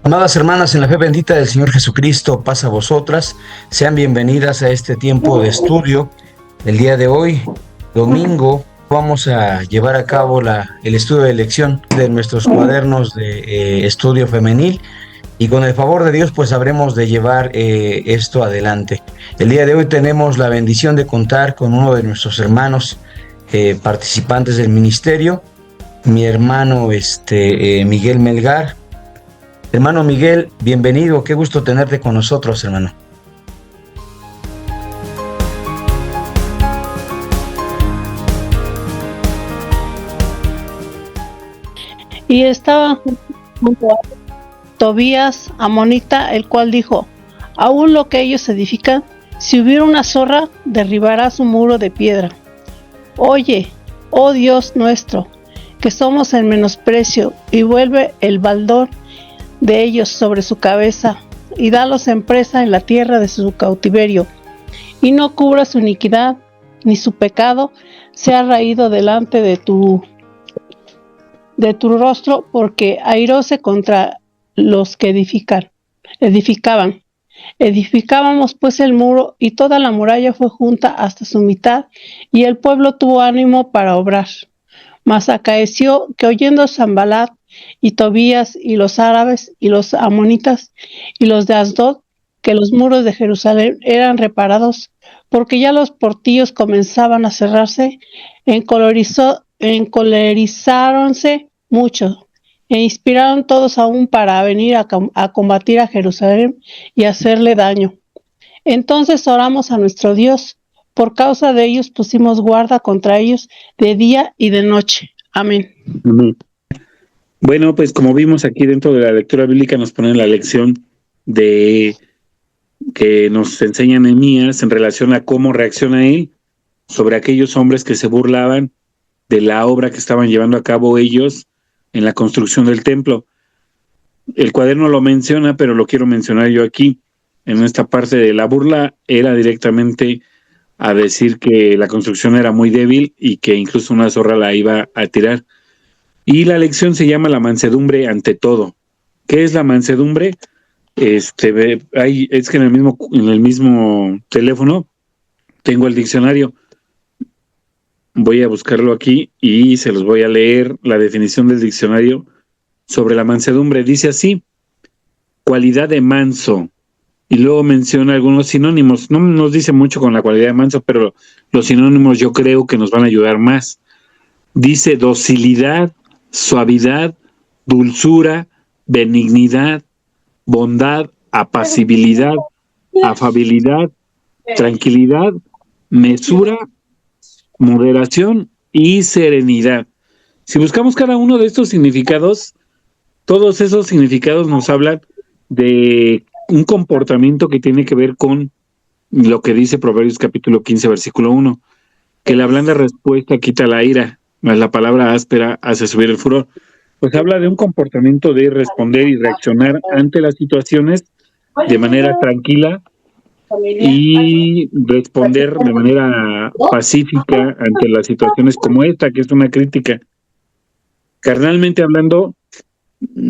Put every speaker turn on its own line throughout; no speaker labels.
Amadas hermanas, en la fe bendita del Señor Jesucristo, paz a vosotras. Sean bienvenidas a este tiempo de estudio. El día de hoy, domingo, vamos a llevar a cabo el estudio de lección de nuestros cuadernos de estudio femenil, y con el favor de Dios pues habremos de llevar esto adelante. El día de hoy tenemos la bendición de contar con uno de nuestros hermanos participantes del ministerio, mi hermano Miguel Melgar. Hermano Miguel, bienvenido, qué gusto tenerte con nosotros, hermano.
Y estaba junto a Tobías amonita, el cual dijo: aún lo que ellos edifican, si hubiera una zorra, derribará su muro de piedra. Oye, oh Dios nuestro, que somos en menosprecio, y vuelve el baldón de ellos sobre su cabeza, y dalos en presa en la tierra de su cautiverio, y no cubra su iniquidad, ni su pecado sea raído delante de tu rostro, porque airóse contra los que edificaban. Edificábamos pues el muro, y toda la muralla fue junta hasta su mitad, y el pueblo tuvo ánimo para obrar. Mas acaeció que, oyendo Sanballat y Tobías y los árabes y los amonitas y los de Asdod que los muros de Jerusalén eran reparados, porque ya los portillos comenzaban a cerrarse, encolerizáronse mucho, e inspiraron todos aún para venir a combatir a Jerusalén y hacerle daño. Entonces oramos a nuestro Dios. Por causa de ellos pusimos guarda contra ellos de día y de noche. Amén.
Amén. Bueno, pues como vimos aquí dentro de la lectura bíblica, nos ponen la lección de que nos enseña Nehemías en relación a cómo reacciona él sobre aquellos hombres que se burlaban de la obra que estaban llevando a cabo ellos en la construcción del templo. El cuaderno lo menciona, pero lo quiero mencionar yo aquí. En esta parte de la burla era directamente a decir que la construcción era muy débil y que incluso una zorra la iba a tirar. Y la lección se llama la mansedumbre ante todo. ¿Qué es la mansedumbre? Es que en el mismo teléfono tengo el diccionario. Voy a buscarlo aquí y se los voy a leer. La definición del diccionario sobre la mansedumbre dice así: cualidad de manso. Y luego menciona algunos sinónimos. No nos dice mucho con la cualidad de manso, pero los sinónimos yo creo que nos van a ayudar más. Dice docilidad, suavidad, dulzura, benignidad, bondad, apacibilidad, afabilidad, tranquilidad, mesura, moderación y serenidad. Si buscamos cada uno de estos significados, todos esos significados nos hablan de un comportamiento que tiene que ver con lo que dice Proverbios capítulo 15, versículo 1, que la blanda respuesta quita la ira, mas la palabra áspera hace subir el furor. Pues habla de un comportamiento de responder y reaccionar ante las situaciones de manera tranquila y responder de manera pacífica ante las situaciones como esta, que es una crítica. Carnalmente hablando,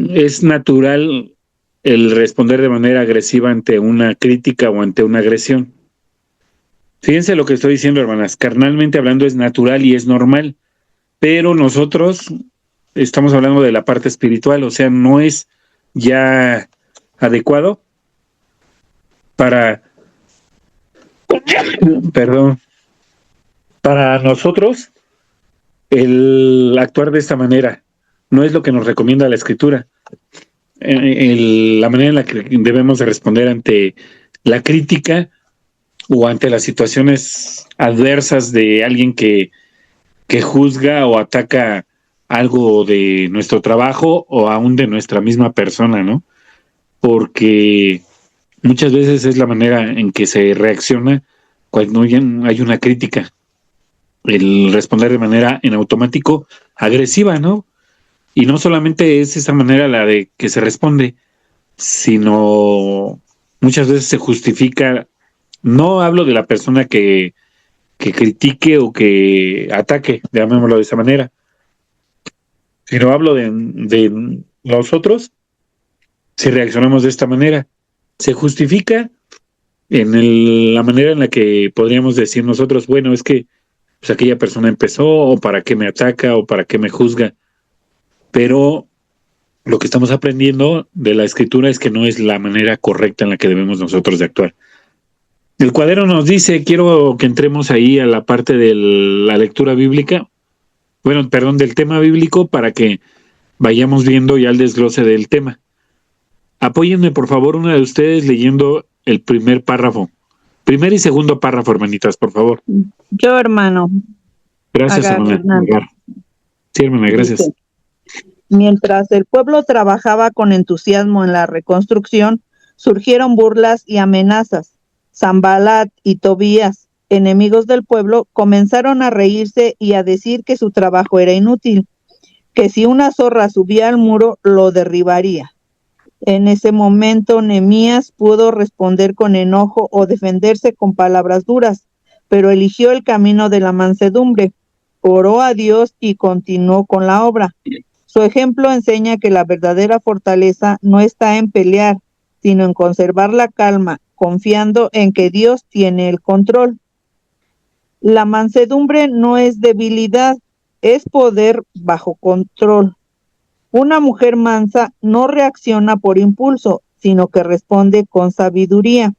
es natural el responder de manera agresiva ante una crítica o ante una agresión. Fíjense lo que estoy diciendo, hermanas. Carnalmente hablando es natural y es normal, pero nosotros estamos hablando de la parte espiritual, o sea, no es ya adecuado para nosotros el actuar de esta manera. No es lo que nos recomienda la Escritura. La manera en la que debemos de responder ante la crítica o ante las situaciones adversas de alguien que juzga o ataca algo de nuestro trabajo o aún de nuestra misma persona, ¿no? Porque muchas veces es la manera en que se reacciona cuando hay una crítica. El responder de manera en automático agresiva, ¿no? Y no solamente es esa manera la de que se responde, sino muchas veces se justifica. No hablo de la persona que critique o que ataque, llamémoslo de esa manera, sino hablo de nosotros si reaccionamos de esta manera. Se justifica la manera en la que podríamos decir nosotros, bueno, es que pues, aquella persona empezó, o para qué me ataca, o para qué me juzga. Pero lo que estamos aprendiendo de la Escritura es que no es la manera correcta en la que debemos nosotros de actuar. El cuaderno nos dice, quiero que entremos ahí a la parte de la lectura bíblica, del tema bíblico, para que vayamos viendo ya el desglose del tema. Apóyenme, por favor, una de ustedes leyendo el primer párrafo. Primer y segundo párrafo, hermanitas, por favor.
Yo, hermano.
Gracias, hermana. Agar. Sí, hermana, gracias.
Dice, mientras el pueblo trabajaba con entusiasmo en la reconstrucción, surgieron burlas y amenazas. Sanbalat y Tobías, enemigos del pueblo, comenzaron a reírse y a decir que su trabajo era inútil, que si una zorra subía al muro, lo derribaría. En ese momento Nehemías pudo responder con enojo o defenderse con palabras duras, pero eligió el camino de la mansedumbre, oró a Dios y continuó con la obra. Su ejemplo enseña que la verdadera fortaleza no está en pelear, sino en conservar la calma, confiando en que Dios tiene el control. La mansedumbre no es debilidad, es poder bajo control. Una mujer mansa no reacciona por impulso, sino que responde con sabiduría.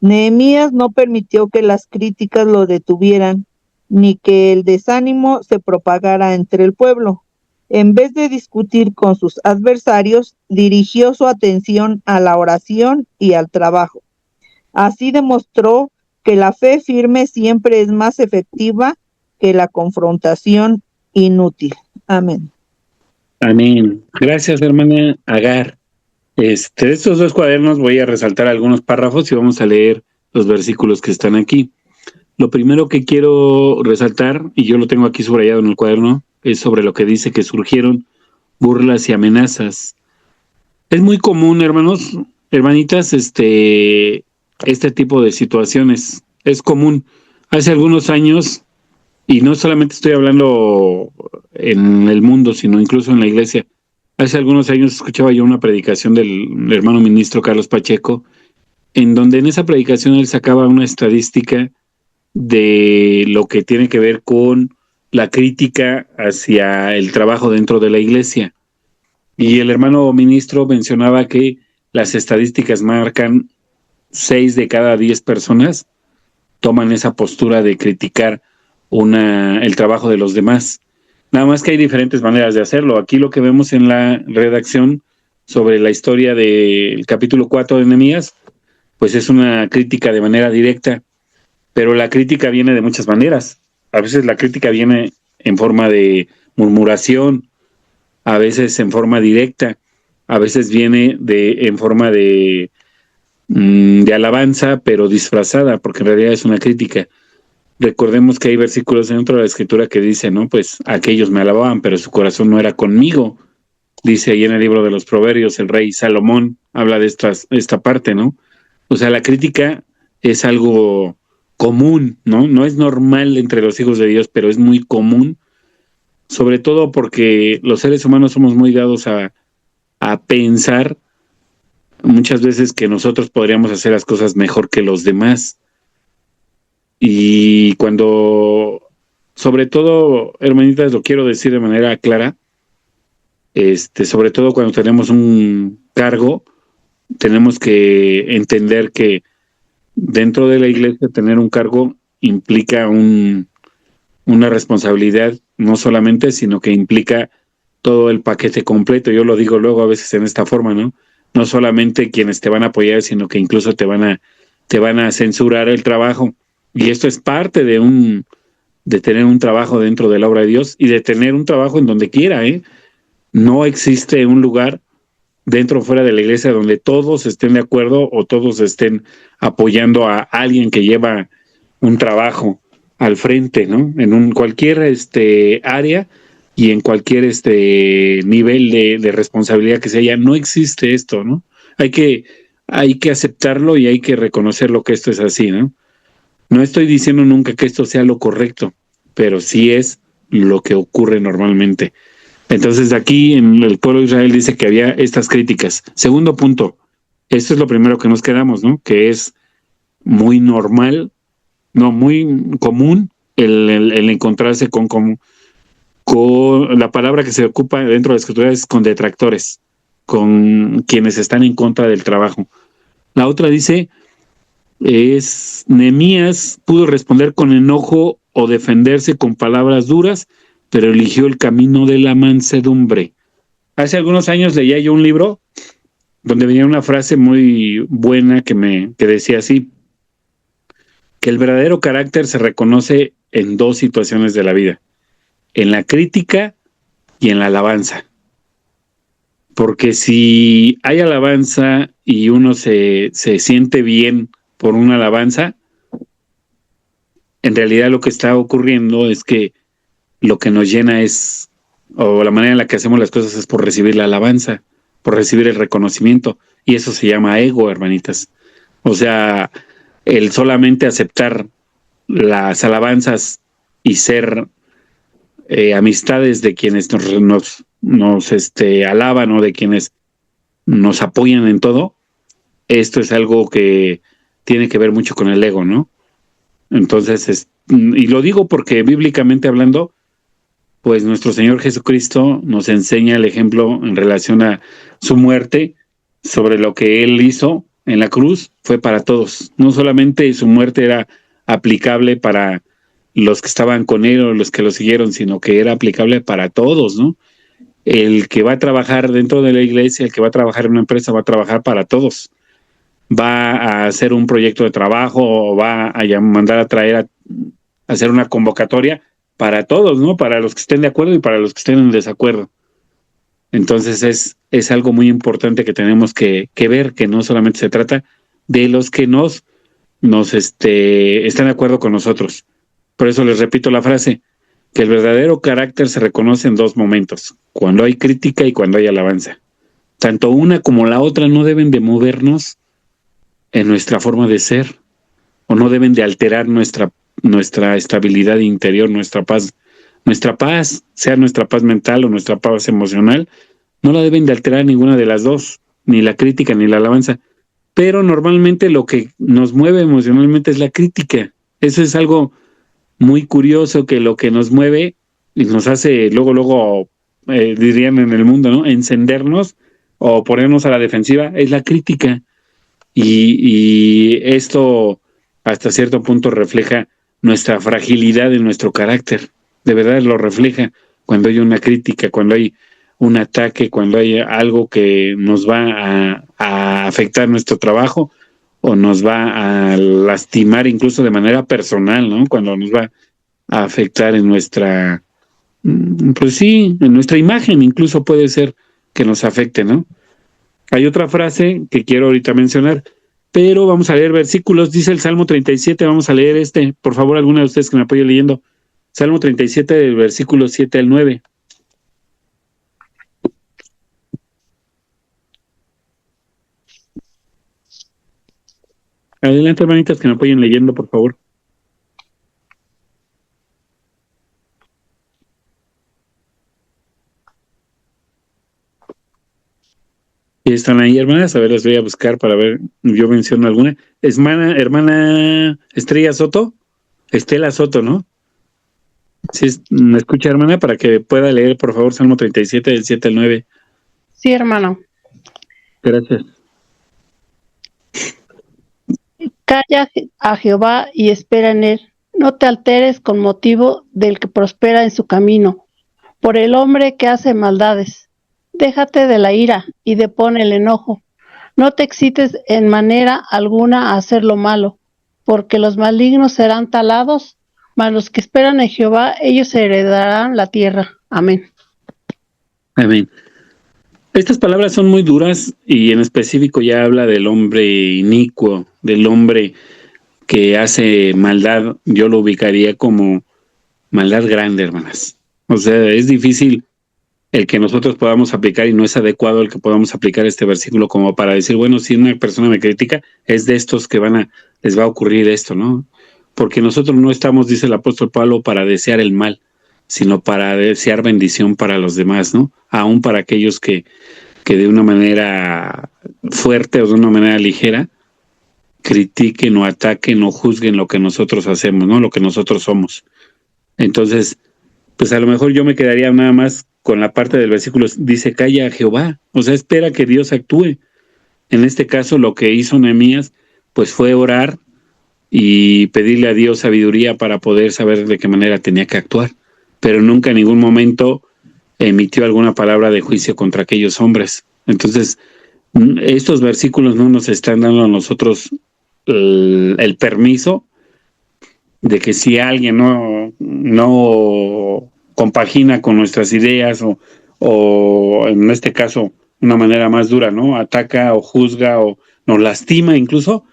Nehemías no permitió que las críticas lo detuvieran, ni que el desánimo se propagara entre el pueblo. En vez de discutir con sus adversarios, dirigió su atención a la oración y al trabajo. Así demostró que la fe firme siempre es más efectiva que la confrontación inútil. Amén.
Amén. Gracias, hermana Agar. De estos dos cuadernos voy a resaltar algunos párrafos y vamos a leer los versículos que están aquí. Lo primero que quiero resaltar, y yo lo tengo aquí subrayado en el cuaderno, es sobre lo que dice que surgieron burlas y amenazas. Es muy común, hermanos, hermanitas, este tipo de situaciones. Es común. Hace algunos años, y no solamente estoy hablando en el mundo, sino incluso en la iglesia. Hace algunos años escuchaba yo una predicación del hermano ministro Carlos Pacheco, en donde en esa predicación él sacaba una estadística de lo que tiene que ver con la crítica hacia el trabajo dentro de la iglesia. Y el hermano ministro mencionaba que las estadísticas marcan 6 de cada 10 personas toman esa postura de criticar el trabajo de los demás. Nada más que hay diferentes maneras de hacerlo. Aquí lo que vemos en la redacción sobre la historia del capítulo 4 de Nehemías, pues es una crítica de manera directa, pero la crítica viene de muchas maneras. A veces la crítica viene en forma de murmuración, a veces en forma directa, a veces viene en forma de alabanza, pero disfrazada, porque en realidad es una crítica. Recordemos que hay versículos dentro de la Escritura que dicen, ¿no? Pues aquellos me alababan, pero su corazón no era conmigo. Dice ahí en el libro de los Proverbios, el rey Salomón habla de esta parte, ¿no? O sea, la crítica es algo común, ¿no? No es normal entre los hijos de Dios, pero es muy común, sobre todo porque los seres humanos somos muy dados a pensar muchas veces que nosotros podríamos hacer las cosas mejor que los demás. Y sobre todo, hermanitas, lo quiero decir de manera clara, sobre todo cuando tenemos un cargo, tenemos que entender que dentro de la iglesia tener un cargo implica una responsabilidad, no solamente, sino que implica todo el paquete completo. Yo lo digo luego a veces en esta forma, ¿no? No solamente quienes te van a apoyar, sino que incluso te van a censurar el trabajo. Y esto es parte de tener un trabajo dentro de la obra de Dios y de tener un trabajo en donde quiera, ¿eh? No existe un lugar dentro o fuera de la iglesia donde todos estén de acuerdo o todos estén apoyando a alguien que lleva un trabajo al frente, ¿no? En cualquier área y en cualquier nivel de responsabilidad que sea, no existe esto, ¿no? Hay que aceptarlo y hay que reconocer lo que esto es así, ¿no? No estoy diciendo nunca que esto sea lo correcto, pero sí es lo que ocurre normalmente. Entonces aquí en el pueblo de Israel dice que había estas críticas. Segundo punto, esto es lo primero que nos quedamos, ¿no? Que es muy normal, no, muy común el encontrarse con la palabra que se ocupa dentro de la escritura es con detractores, con quienes están en contra del trabajo. La otra dice, Nehemías pudo responder con enojo o defenderse con palabras duras, pero eligió el camino de la mansedumbre. Hace algunos años leía yo un libro donde venía una frase muy buena que decía así, que el verdadero carácter se reconoce en dos situaciones de la vida, en la crítica y en la alabanza. Porque si hay alabanza y uno se siente bien por una alabanza, en realidad lo que está ocurriendo es que lo que nos llena es, o la manera en la que hacemos las cosas es por recibir la alabanza, por recibir el reconocimiento, y eso se llama ego, hermanitas. O sea, el solamente aceptar las alabanzas y ser amistades de quienes nos alaban o de quienes nos apoyan en todo, esto es algo que tiene que ver mucho con el ego, ¿no? Entonces, y lo digo porque bíblicamente hablando, pues nuestro Señor Jesucristo nos enseña el ejemplo en relación a su muerte, sobre lo que Él hizo en la cruz, fue para todos. No solamente su muerte era aplicable para los que estaban con Él o los que lo siguieron, sino que era aplicable para todos, ¿no? El que va a trabajar dentro de la iglesia, el que va a trabajar en una empresa, va a trabajar para todos. Va a hacer un proyecto de trabajo o va a mandar a traer a hacer una convocatoria para todos, ¿no? Para los que estén de acuerdo y para los que estén en desacuerdo. Entonces es algo muy importante que tenemos que ver, que no solamente se trata de los que están de acuerdo con nosotros. Por eso les repito la frase, que el verdadero carácter se reconoce en dos momentos, cuando hay crítica y cuando hay alabanza. Tanto una como la otra no deben de movernos en nuestra forma de ser, o no deben de alterar nuestra estabilidad interior, nuestra paz, sea nuestra paz mental o nuestra paz emocional, no la deben de alterar ninguna de las dos, ni la crítica ni la alabanza. Pero normalmente lo que nos mueve emocionalmente es la crítica. Eso es algo muy curioso, que lo que nos mueve y nos hace luego, dirían en el mundo, ¿no? Encendernos o ponernos a la defensiva, es la crítica. Y esto hasta cierto punto refleja nuestra fragilidad en nuestro carácter. De verdad lo refleja cuando hay una crítica, cuando hay un ataque, cuando hay algo que nos va a afectar nuestro trabajo o nos va a lastimar incluso de manera personal, ¿no? Cuando nos va a afectar en nuestra, pues sí, en nuestra imagen incluso puede ser que nos afecte, ¿no? Hay otra frase que quiero ahorita mencionar, pero vamos a leer versículos. Dice el Salmo 37, vamos a leer por favor, alguna de ustedes que me apoye leyendo. Salmo 37, del versículo 7 al 9. Adelante, hermanitas, que me apoyen leyendo, por favor. ¿Y están ahí, hermanas? A ver, las voy a buscar para ver, yo menciono alguna. ¿Es hermana Estrella Soto? Estela Soto, ¿no? ¿Sí me escucha, hermana? Para que pueda leer, por favor, Salmo 37, del 7 al 9.
Sí, hermano.
Gracias.
Calla a Jehová y espera en él. No te alteres con motivo del que prospera en su camino, por el hombre que hace maldades. Déjate de la ira y depón el enojo. No te excites en manera alguna a hacer lo malo, porque los malignos serán talados, mas los que esperan en Jehová, ellos heredarán la tierra. Amén.
Amén. Estas palabras son muy duras y en específico ya habla del hombre inicuo, del hombre que hace maldad. Yo lo ubicaría como maldad grande, hermanas. O sea, es difícil el que nosotros podamos aplicar y no es adecuado el que podamos aplicar este versículo como para decir, bueno, si una persona me critica, es de estos que les va a ocurrir esto, ¿no? Porque nosotros no estamos, dice el apóstol Pablo, para desear el mal, sino para desear bendición para los demás, ¿no? Aún para aquellos que de una manera fuerte o de una manera ligera critiquen o ataquen o juzguen lo que nosotros hacemos, ¿no? Lo que nosotros somos. Entonces, pues a lo mejor yo me quedaría nada más con la parte del versículo, dice, calla a Jehová, o sea, espera que Dios actúe. En este caso, lo que hizo Nehemías, pues fue orar y pedirle a Dios sabiduría para poder saber de qué manera tenía que actuar, pero nunca en ningún momento emitió alguna palabra de juicio contra aquellos hombres. Entonces, estos versículos no nos están dando a nosotros el permiso de que si alguien no compagina con nuestras ideas o en este caso una manera más dura, ¿no? Ataca o juzga o nos lastima incluso,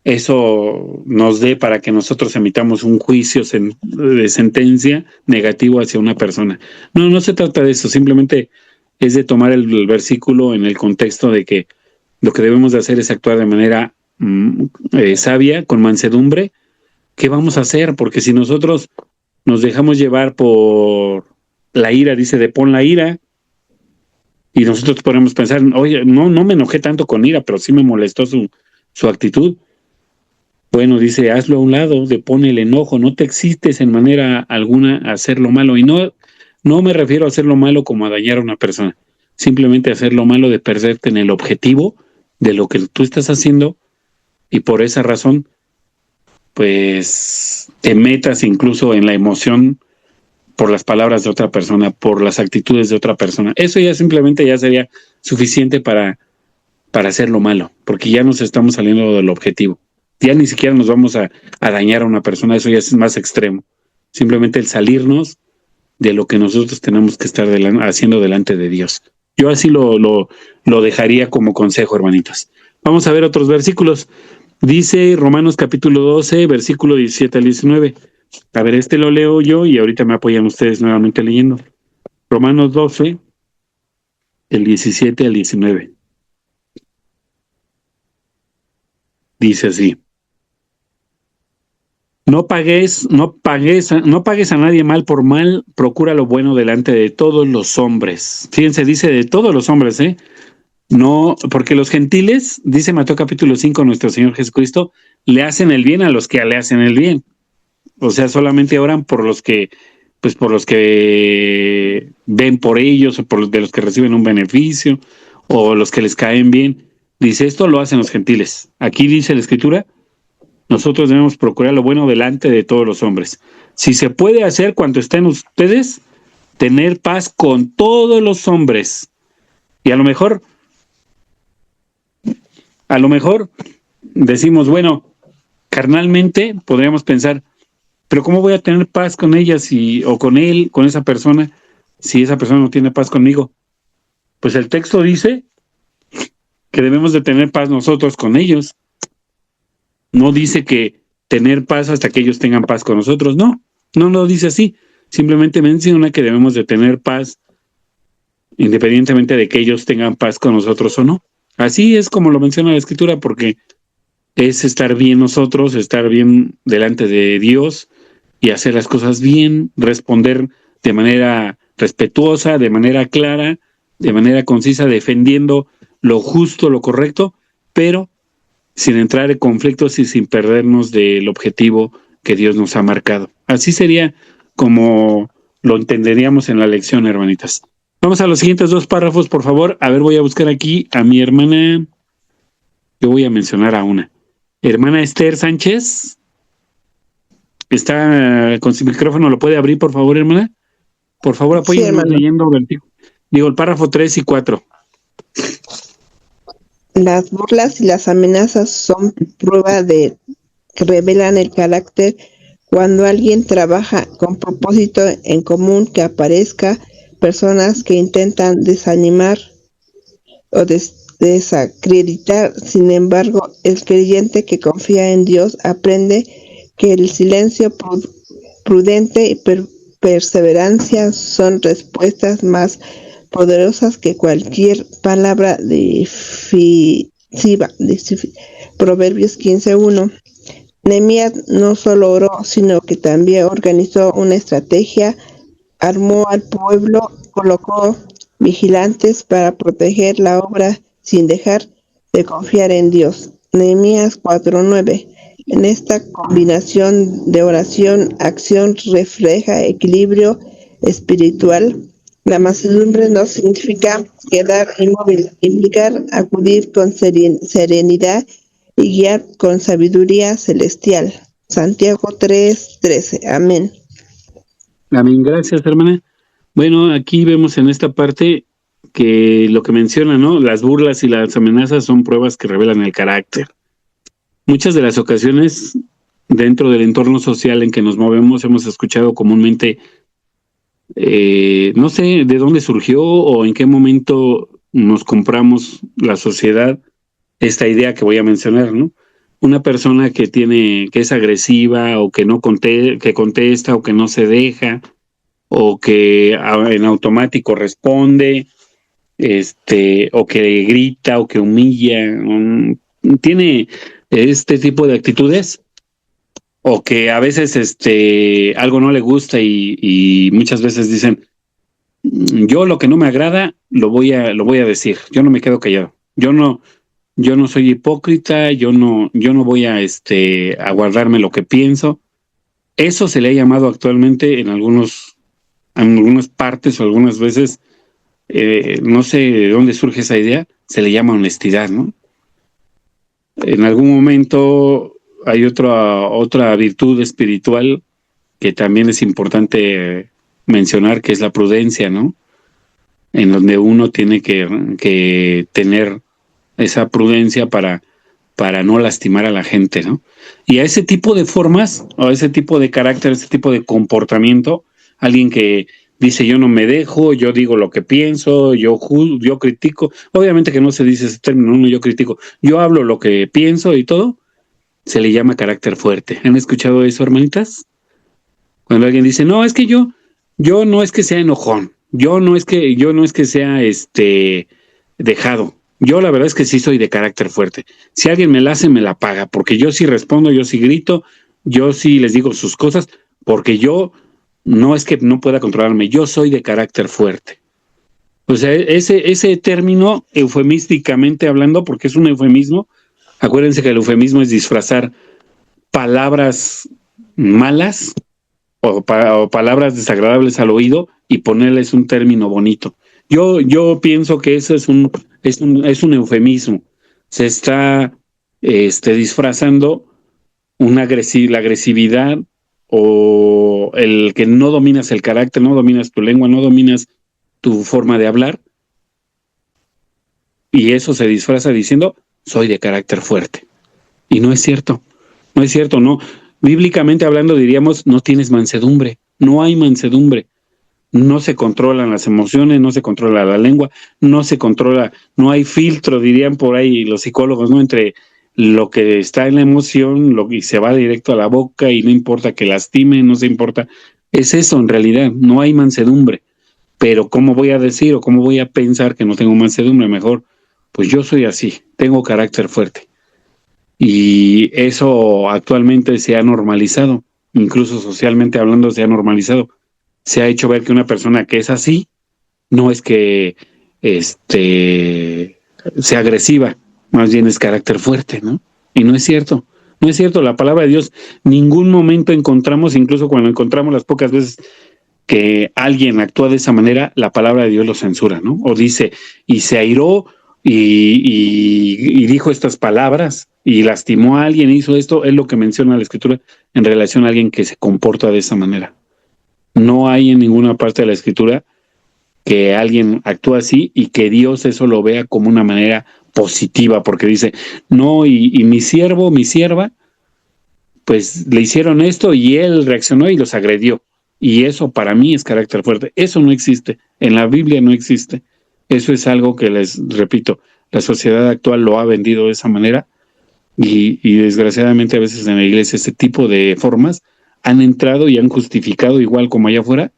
eso nos dé para que nosotros emitamos un juicio de sentencia negativo hacia una persona. No se trata de eso, simplemente es de tomar el versículo en el contexto de que lo que debemos de hacer es actuar de manera sabia, con mansedumbre. ¿Qué vamos a hacer? Porque si nosotros nos dejamos llevar por la ira, dice, depón la ira, y nosotros podemos pensar, oye, no me enojé tanto con ira, pero sí me molestó su actitud. Bueno, dice, hazlo a un lado, depón el enojo, no te excites en manera alguna a hacer lo malo. Y no me refiero a hacer lo malo como a dañar a una persona, simplemente a hacer lo malo de perderte en el objetivo de lo que tú estás haciendo, y por esa razón pues te metas incluso en la emoción por las palabras de otra persona, por las actitudes de otra persona. Eso ya simplemente ya sería suficiente para hacer lo malo, porque ya nos estamos saliendo del objetivo. Ya ni siquiera nos vamos a dañar a una persona, eso ya es más extremo. Simplemente el salirnos de lo que nosotros tenemos que estar haciendo delante de Dios. Yo así lo dejaría como consejo, hermanitas. Vamos a ver otros versículos. Dice Romanos capítulo 12, versículo 17 al 19. A ver, lo leo yo y ahorita me apoyan ustedes nuevamente leyendo. Romanos 12, el 17 al 19. Dice así. No pagues a nadie mal por mal, procura lo bueno delante de todos los hombres. Fíjense, dice de todos los hombres, ¿eh? No, porque los gentiles, dice Mateo capítulo 5, nuestro Señor Jesucristo, le hacen el bien a los que le hacen el bien. O sea, solamente oran por los que ven por ellos, o de los que reciben un beneficio, o los que les caen bien. Dice, esto lo hacen los gentiles. Aquí dice la Escritura, nosotros debemos procurar lo bueno delante de todos los hombres. Si se puede hacer cuanto estén ustedes, tener paz con todos los hombres. Y a lo mejor decimos, bueno, carnalmente podríamos pensar, pero ¿cómo voy a tener paz con ellas o con él, con esa persona, si esa persona no tiene paz conmigo? Pues el texto dice que debemos de tener paz nosotros con ellos. No dice que tener paz hasta que ellos tengan paz con nosotros, no dice así. Simplemente menciona que debemos de tener paz independientemente de que ellos tengan paz con nosotros o no. Así es como lo menciona la Escritura, porque es estar bien nosotros, estar bien delante de Dios y hacer las cosas bien, responder de manera respetuosa, de manera clara, de manera concisa, defendiendo lo justo, lo correcto, pero sin entrar en conflictos y sin perdernos del objetivo que Dios nos ha marcado. Así sería como lo entenderíamos en la lección, hermanitas. Vamos a los siguientes dos párrafos, por favor. A ver, voy a buscar aquí a mi hermana. Yo voy a mencionar a una. Hermana Esther Sánchez. Está con su micrófono, ¿lo puede abrir, por favor, hermana? Por favor, apóyenme leyendo el párrafo 3 y 4.
Las burlas y las amenazas son prueba de que revelan el carácter. Cuando alguien trabaja con propósito en común, que aparezca personas que intentan desanimar o desacreditar. Sin embargo, el creyente que confía en Dios aprende que el silencio prudente y perseverancia son respuestas más poderosas que cualquier palabra decisiva. Proverbios 15:1. Nehemías no solo oró, sino que también organizó una estrategia armó al pueblo, colocó vigilantes para proteger la obra sin dejar de confiar en Dios. Nehemías 4:9. En esta combinación de oración, acción refleja equilibrio espiritual. La mansedumbre no significa quedar inmóvil, implica acudir con serenidad y guiar con sabiduría celestial. Santiago 3:13. Amén.
Amén, gracias, hermana. Bueno, aquí vemos en esta parte que lo que menciona, ¿no? Las burlas y las amenazas son pruebas que revelan el carácter. Muchas de las ocasiones, dentro del entorno social en que nos movemos, hemos escuchado comúnmente, no sé de dónde surgió o en qué momento nos compramos la sociedad esta idea que voy a mencionar, ¿no? Una persona que es agresiva o que que contesta o que no se deja o que en automático responde, o que grita o que humilla, tiene este tipo de actitudes, o que a veces algo no le gusta y muchas veces dicen, yo lo que no me agrada lo voy a decir, yo no me quedo callado, yo no soy hipócrita, yo no voy a guardarme lo que pienso. Eso se le ha llamado actualmente en algunas partes o algunas veces, no sé de dónde surge esa idea, se le llama honestidad, ¿no? En algún momento hay otra virtud espiritual que también es importante mencionar, que es la prudencia, ¿no? En donde uno tiene que tener esa prudencia para no lastimar a la gente, ¿no? Y a ese tipo de formas, o a ese tipo de carácter, ese tipo de comportamiento, alguien que dice yo no me dejo, yo digo lo que pienso, yo critico, obviamente que no se dice ese término, no, yo critico, yo hablo lo que pienso y todo, se le llama carácter fuerte. ¿Han escuchado eso, hermanitas? Cuando alguien dice, no, es que yo no es que sea enojón, yo no es que sea dejado. Yo la verdad es que sí soy de carácter fuerte. Si alguien me la hace, me la paga, porque yo sí respondo, yo sí grito, yo sí les digo sus cosas, porque yo no es que no pueda controlarme, yo soy de carácter fuerte. O sea, ese término, eufemísticamente hablando, porque es un eufemismo, acuérdense que el eufemismo es disfrazar palabras malas o palabras desagradables al oído y ponerles un término bonito. Yo pienso que eso es un eufemismo. Se está disfrazando la agresividad o el que no dominas el carácter, no dominas tu lengua, no dominas tu forma de hablar, y eso se disfraza diciendo soy de carácter fuerte. Y no es cierto, no. Bíblicamente hablando diríamos no tienes mansedumbre, no hay mansedumbre. No se controlan las emociones, no se controla la lengua, no hay filtro, dirían por ahí los psicólogos, ¿no? Entre lo que está en la emoción y se va directo a la boca y no importa que lastime, no se importa. Es eso en realidad, no hay mansedumbre. Pero ¿cómo voy a decir o cómo voy a pensar que no tengo mansedumbre? Mejor, pues yo soy así, tengo carácter fuerte. Y eso actualmente se ha normalizado, incluso socialmente hablando se ha normalizado. Se ha hecho ver que una persona que es así no es que sea agresiva, más bien es carácter fuerte, ¿no? Y no es cierto, la palabra de Dios, ningún momento encontramos, incluso cuando encontramos las pocas veces que alguien actúa de esa manera, la palabra de Dios lo censura, ¿no? O dice, y se airó y dijo estas palabras y lastimó a alguien, hizo esto, es lo que menciona la Escritura en relación a alguien que se comporta de esa manera. No hay en ninguna parte de la Escritura que alguien actúe así y que Dios eso lo vea como una manera positiva, porque dice, no, y mi siervo, mi sierva, pues le hicieron esto y él reaccionó y los agredió. Y eso para mí es carácter fuerte. Eso no existe. En la Biblia no existe. Eso es algo que les repito, la sociedad actual lo ha vendido de esa manera y desgraciadamente a veces en la iglesia este tipo de formas han entrado y han justificado, igual como allá afuera,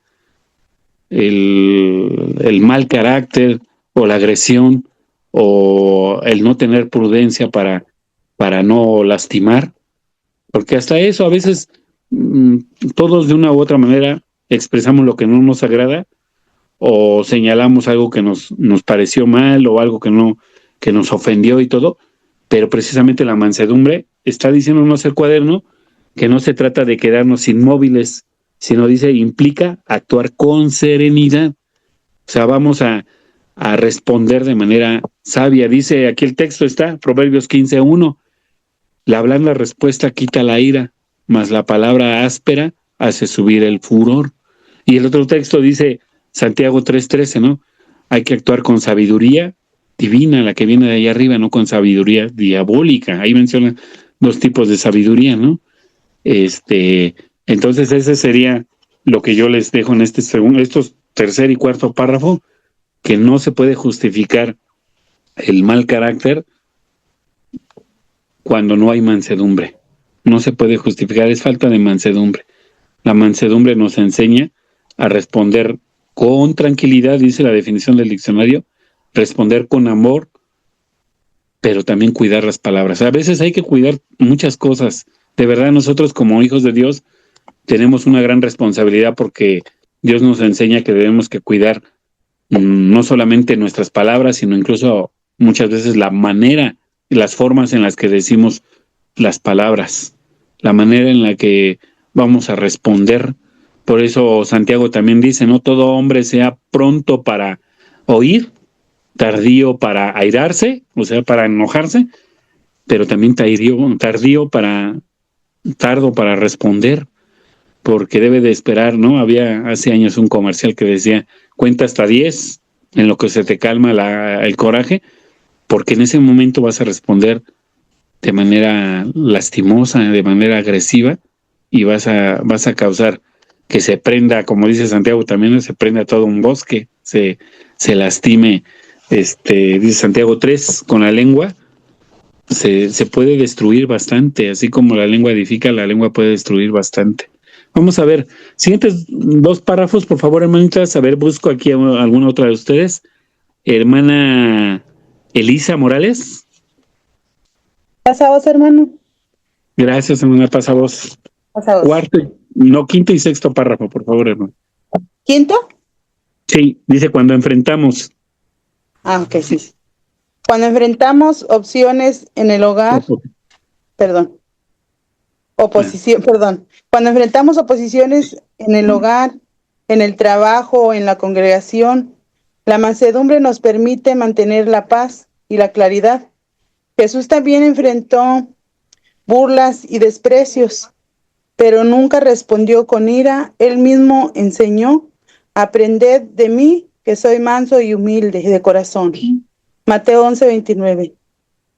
el mal carácter o la agresión o el no tener prudencia para no lastimar, porque hasta eso a veces todos de una u otra manera expresamos lo que no nos agrada o señalamos algo que nos pareció mal o algo que nos ofendió y todo, pero precisamente la mansedumbre está diciéndonos el cuaderno que no se trata de quedarnos inmóviles, sino implica actuar con serenidad. O sea, vamos a responder de manera sabia. Dice aquí el texto está, Proverbios 15:1, la blanda respuesta quita la ira, mas la palabra áspera hace subir el furor. Y el otro texto dice, Santiago 3:13, ¿no? Hay que actuar con sabiduría divina, la que viene de allá arriba, no con sabiduría diabólica. Ahí menciona 2 tipos de sabiduría, ¿no? Entonces ese sería lo que yo les dejo en estos tercer y cuarto párrafo, que no se puede justificar el mal carácter cuando no hay mansedumbre. No se puede justificar, es falta de mansedumbre. La mansedumbre nos enseña a responder con tranquilidad, dice la definición del diccionario, responder con amor, pero también cuidar las palabras. A veces hay que cuidar muchas cosas. De verdad, nosotros como hijos de Dios tenemos una gran responsabilidad porque Dios nos enseña que debemos que cuidar no solamente nuestras palabras, sino incluso muchas veces la manera y las formas en las que decimos las palabras, la manera en la que vamos a responder. Por eso Santiago también dice, no todo hombre sea pronto para oír, tardío para airarse, o sea, para enojarse, pero también tardo para responder, porque debe de esperar, ¿no? Había hace años un comercial que decía, cuenta hasta 10, en lo que se te calma el coraje, porque en ese momento vas a responder de manera lastimosa, de manera agresiva, y vas a causar que se prenda, como dice Santiago también, se prenda todo un bosque, se lastime, dice Santiago 3, con la lengua se puede destruir bastante, así como la lengua edifica, la lengua puede destruir bastante. Vamos a ver, siguientes 2 párrafos, por favor, hermanitas, a ver, busco aquí a alguna otra de ustedes. Hermana Elisa Morales.
Pasa voz, hermano.
Gracias, hermana, pasa voz.
Pasa voz.
Quinto y sexto párrafo, por favor, hermano.
¿Quinto?
Sí, dice cuando enfrentamos.
Ok, sí. Cuando enfrentamos opciones en el hogar, Cuando enfrentamos oposiciones en el hogar, en el trabajo o en la congregación, la mansedumbre nos permite mantener la paz y la claridad. Jesús también enfrentó burlas y desprecios, pero nunca respondió con ira. Él mismo enseñó, aprended de mí, que soy manso y humilde de corazón. Mateo 11:29.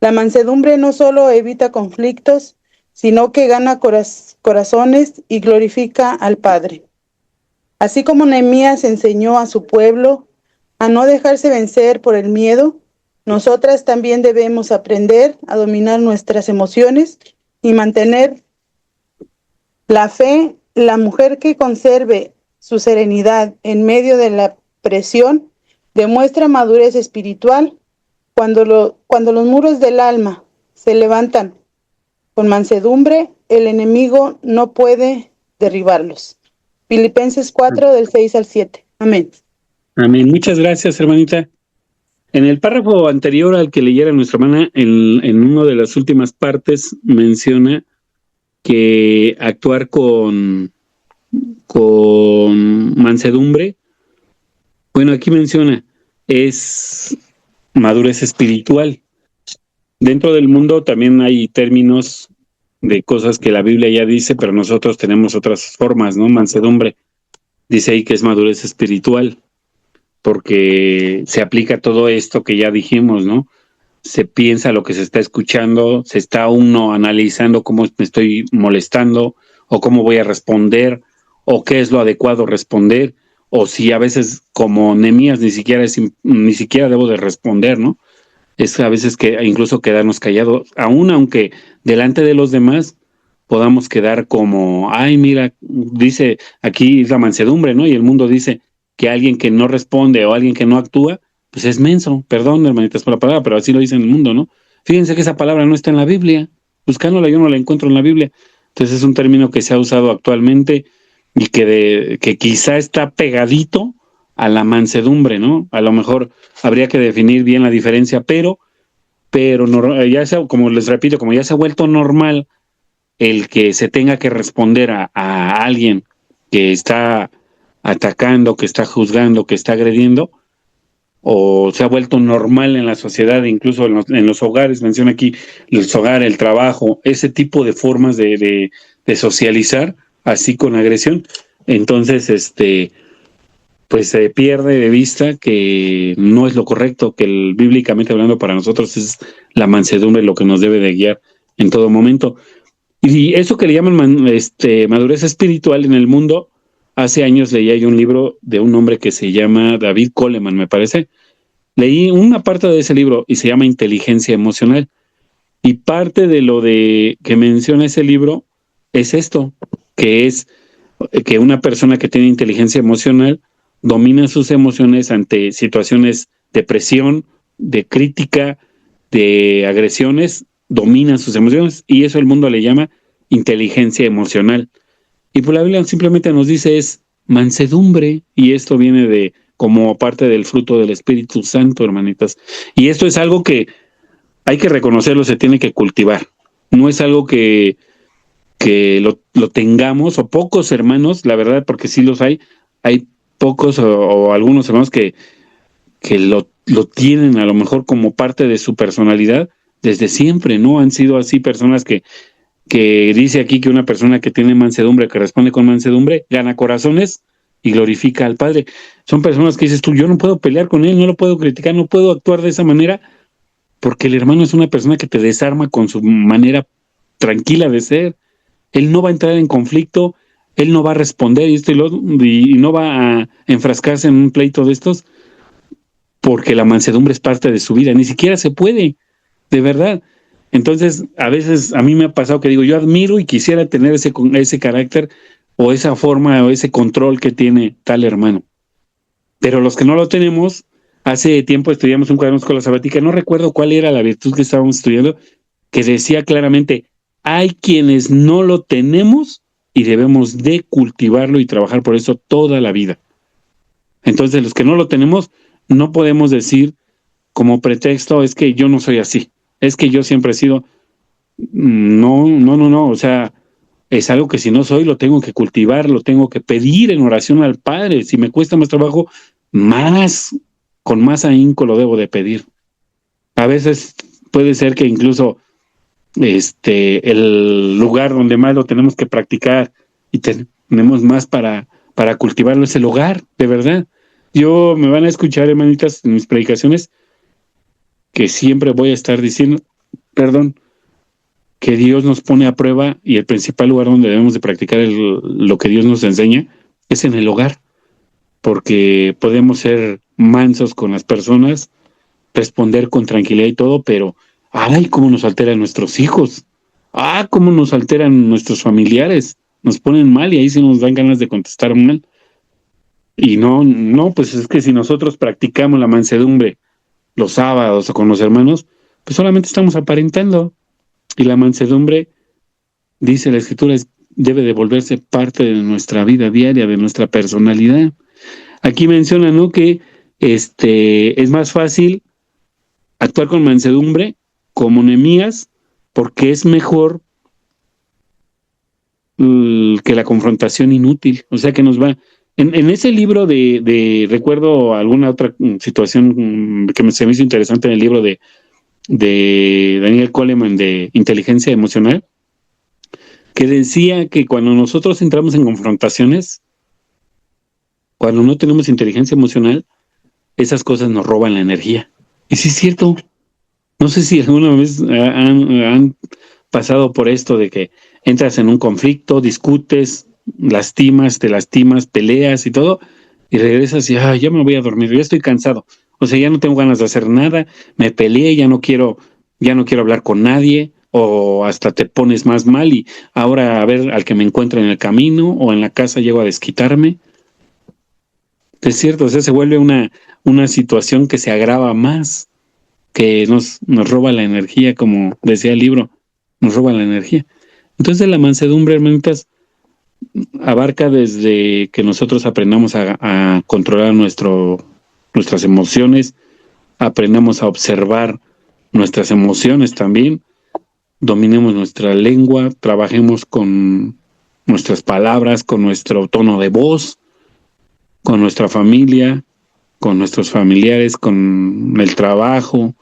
La mansedumbre no solo evita conflictos, sino que gana corazones y glorifica al Padre. Así como Nehemías enseñó a su pueblo a no dejarse vencer por el miedo, nosotras también debemos aprender a dominar nuestras emociones y mantener la fe. La mujer que conserve su serenidad en medio de la presión demuestra madurez espiritual. Cuando los muros del alma se levantan con mansedumbre, el enemigo no puede derribarlos. Filipenses 4, del 6 al 7. Amén.
Amén. Muchas gracias, hermanita. En el párrafo anterior al que leyera nuestra hermana, en una de las últimas partes menciona que actuar con mansedumbre, bueno, aquí menciona, es madurez espiritual. Dentro del mundo también hay términos de cosas que la Biblia ya dice, pero nosotros tenemos otras formas, ¿no? Mansedumbre. Dice ahí que es madurez espiritual, porque se aplica todo esto que ya dijimos, ¿no? Se piensa lo que se está escuchando, se está uno analizando cómo me estoy molestando, o cómo voy a responder, o qué es lo adecuado responder, o si a veces como Nehemías ni siquiera debo de responder, ¿no? Es a veces que incluso quedarnos callados, aunque delante de los demás podamos quedar como, ay, mira, dice aquí la mansedumbre, ¿no? Y el mundo dice que alguien que no responde o alguien que no actúa, pues es menso. Perdón, hermanitas, por la palabra, pero así lo dice en el mundo, ¿no? Fíjense que esa palabra no está en la Biblia. Buscándola yo no la encuentro en la Biblia. Entonces es un término que se ha usado actualmente y que quizá está pegadito a la mansedumbre, ¿no? A lo mejor habría que definir bien la diferencia, pero ya como les repito, como ya se ha vuelto normal el que se tenga que responder a alguien que está atacando, que está juzgando, que está agrediendo, o se ha vuelto normal en la sociedad, incluso en los hogares, menciona aquí los hogares, el trabajo, ese tipo de formas de socializar, así con agresión. Entonces, pues se pierde de vista que no es lo correcto, que bíblicamente hablando para nosotros es la mansedumbre lo que nos debe de guiar en todo momento. Y eso que le llaman madurez espiritual en el mundo, hace años leía yo un libro de un hombre que se llama David Coleman, me parece. Leí una parte de ese libro y se llama Inteligencia Emocional. Y parte de lo que menciona ese libro es esto, que es que una persona que tiene inteligencia emocional domina sus emociones ante situaciones de presión, de crítica, de agresiones, domina sus emociones, y eso el mundo le llama inteligencia emocional. Y pues la Biblia simplemente nos dice es mansedumbre, y esto viene como parte del fruto del Espíritu Santo, hermanitas. Y esto es algo que hay que reconocerlo, se tiene que cultivar. No es algo que lo tengamos, o pocos hermanos, la verdad, porque sí los hay pocos o algunos hermanos que lo tienen a lo mejor como parte de su personalidad desde siempre, ¿no? Han sido así personas que dice aquí que una persona que tiene mansedumbre, que responde con mansedumbre, gana corazones y glorifica al Padre. Son personas que dices tú, yo no puedo pelear con él, no lo puedo criticar, no puedo actuar de esa manera, porque el hermano es una persona que te desarma con su manera tranquila de ser. Él no va a entrar en conflicto, él no va a responder y no va a enfrascarse en un pleito de estos, porque la mansedumbre es parte de su vida, ni siquiera se puede, de verdad. Entonces, a veces a mí me ha pasado que digo, yo admiro y quisiera tener ese carácter o esa forma o ese control que tiene tal hermano. Pero los que no lo tenemos, hace tiempo estudiamos un cuaderno de escuela sabática, no recuerdo cuál era la virtud que estábamos estudiando, que decía claramente, hay quienes no lo tenemos y debemos de cultivarlo y trabajar por eso toda la vida. Entonces, los que no lo tenemos, no podemos decir como pretexto, es que yo no soy así, es que yo siempre he sido, no, o sea, es algo que si no soy, lo tengo que cultivar, lo tengo que pedir en oración al Padre. Si me cuesta más trabajo, con más ahínco lo debo de pedir. A veces puede ser que incluso el lugar donde más lo tenemos que practicar y tenemos más para cultivarlo es el hogar, de verdad. Me van a escuchar, hermanitas, en mis predicaciones, que siempre voy a estar diciendo, que Dios nos pone a prueba y el principal lugar donde debemos de practicar lo que Dios nos enseña es en el hogar, porque podemos ser mansos con las personas, responder con tranquilidad y todo, pero ¡ay, cómo nos alteran nuestros hijos! ¡Ah, cómo nos alteran nuestros familiares! Nos ponen mal y ahí sí nos dan ganas de contestar mal. Y no, pues es que si nosotros practicamos la mansedumbre los sábados o con los hermanos, pues solamente estamos aparentando. Y la mansedumbre, dice la Escritura, debe de volverse parte de nuestra vida diaria, de nuestra personalidad. Aquí menciona, ¿no?, que es más fácil actuar con mansedumbre, como Nehemías, porque es mejor que la confrontación inútil. O sea que nos va... En ese libro recuerdo alguna otra situación que se me hizo interesante en el libro de Daniel Coleman de Inteligencia Emocional, que decía que cuando nosotros entramos en confrontaciones, cuando no tenemos inteligencia emocional, esas cosas nos roban la energía. Y sí es cierto. No sé si alguna vez han pasado por esto de que entras en un conflicto, discutes, te lastimas, peleas y todo, y regresas y ya me voy a dormir, ya estoy cansado. O sea, ya no tengo ganas de hacer nada, me peleé, ya no quiero hablar con nadie, o hasta te pones más mal y ahora a ver al que me encuentre en el camino o en la casa llego a desquitarme. Es cierto, o sea, se vuelve una situación que se agrava más, que nos roba la energía, como decía el libro, nos roba la energía. Entonces la mansedumbre, hermanitas, abarca desde que nosotros aprendamos a controlar nuestras emociones, aprendamos a observar nuestras emociones también, dominemos nuestra lengua, trabajemos con nuestras palabras, con nuestro tono de voz, con nuestra familia, con nuestros familiares, con el trabajo.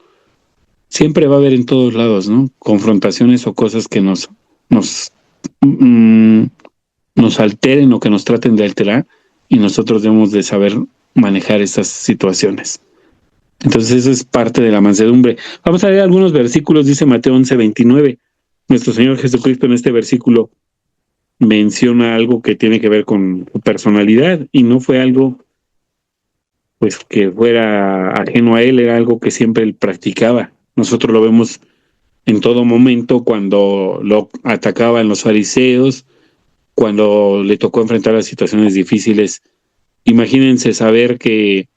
Siempre va a haber en todos lados, ¿no? Confrontaciones o cosas que nos alteren o que nos traten de alterar, y nosotros debemos de saber manejar esas situaciones. Entonces eso es parte de la mansedumbre. Vamos a leer algunos versículos. Dice Mateo 11:29. Nuestro Señor Jesucristo en este versículo menciona algo que tiene que ver con su personalidad, y no fue algo pues que fuera ajeno a él, era algo que siempre él practicaba. Nosotros lo vemos en todo momento, cuando lo atacaban los fariseos, cuando le tocó enfrentar las situaciones difíciles. Imagínense saber que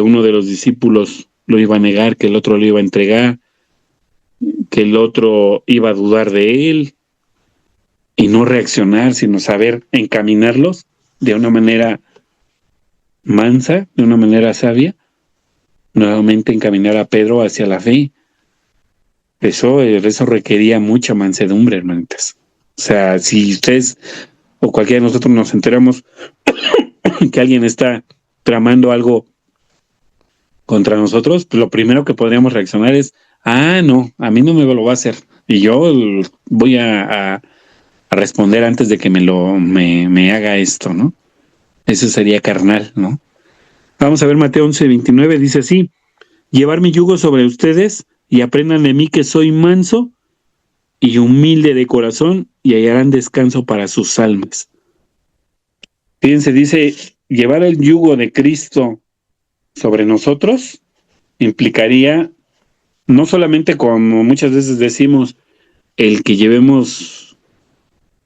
uno de los discípulos lo iba a negar, que el otro lo iba a entregar, que el otro iba a dudar de él, y no reaccionar, sino saber encaminarlos de una manera mansa, de una manera sabia, nuevamente encaminar a Pedro hacia la fe. Eso requería mucha mansedumbre, hermanitas. O sea, si ustedes o cualquiera de nosotros nos enteramos que alguien está tramando algo contra nosotros, pues lo primero que podríamos reaccionar es: no, a mí no me lo va a hacer, y yo voy a responder antes de que me haga esto, ¿no? Eso sería carnal, ¿no? Vamos a ver Mateo 11:29, dice así: llevar mi yugo sobre ustedes y aprendan de mí, que soy manso y humilde de corazón, y hallarán descanso para sus almas. Fíjense, dice, llevar el yugo de Cristo sobre nosotros implicaría no solamente, como muchas veces decimos, el que llevemos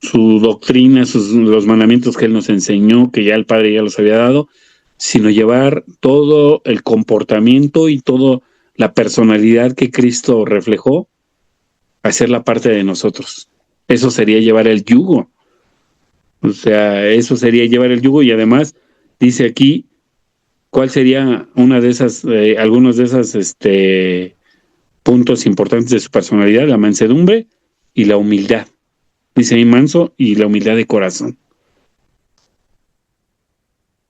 su doctrina, los mandamientos que Él nos enseñó, que ya el Padre ya los había dado, sino llevar todo el comportamiento y toda la personalidad que Cristo reflejó, hacerla parte de nosotros. Eso sería llevar el yugo. O sea, eso sería llevar el yugo. Y además dice aquí cuál sería una de esas, algunos de esos puntos importantes de su personalidad: la mansedumbre y la humildad. Dice ahí manso y la humildad de corazón.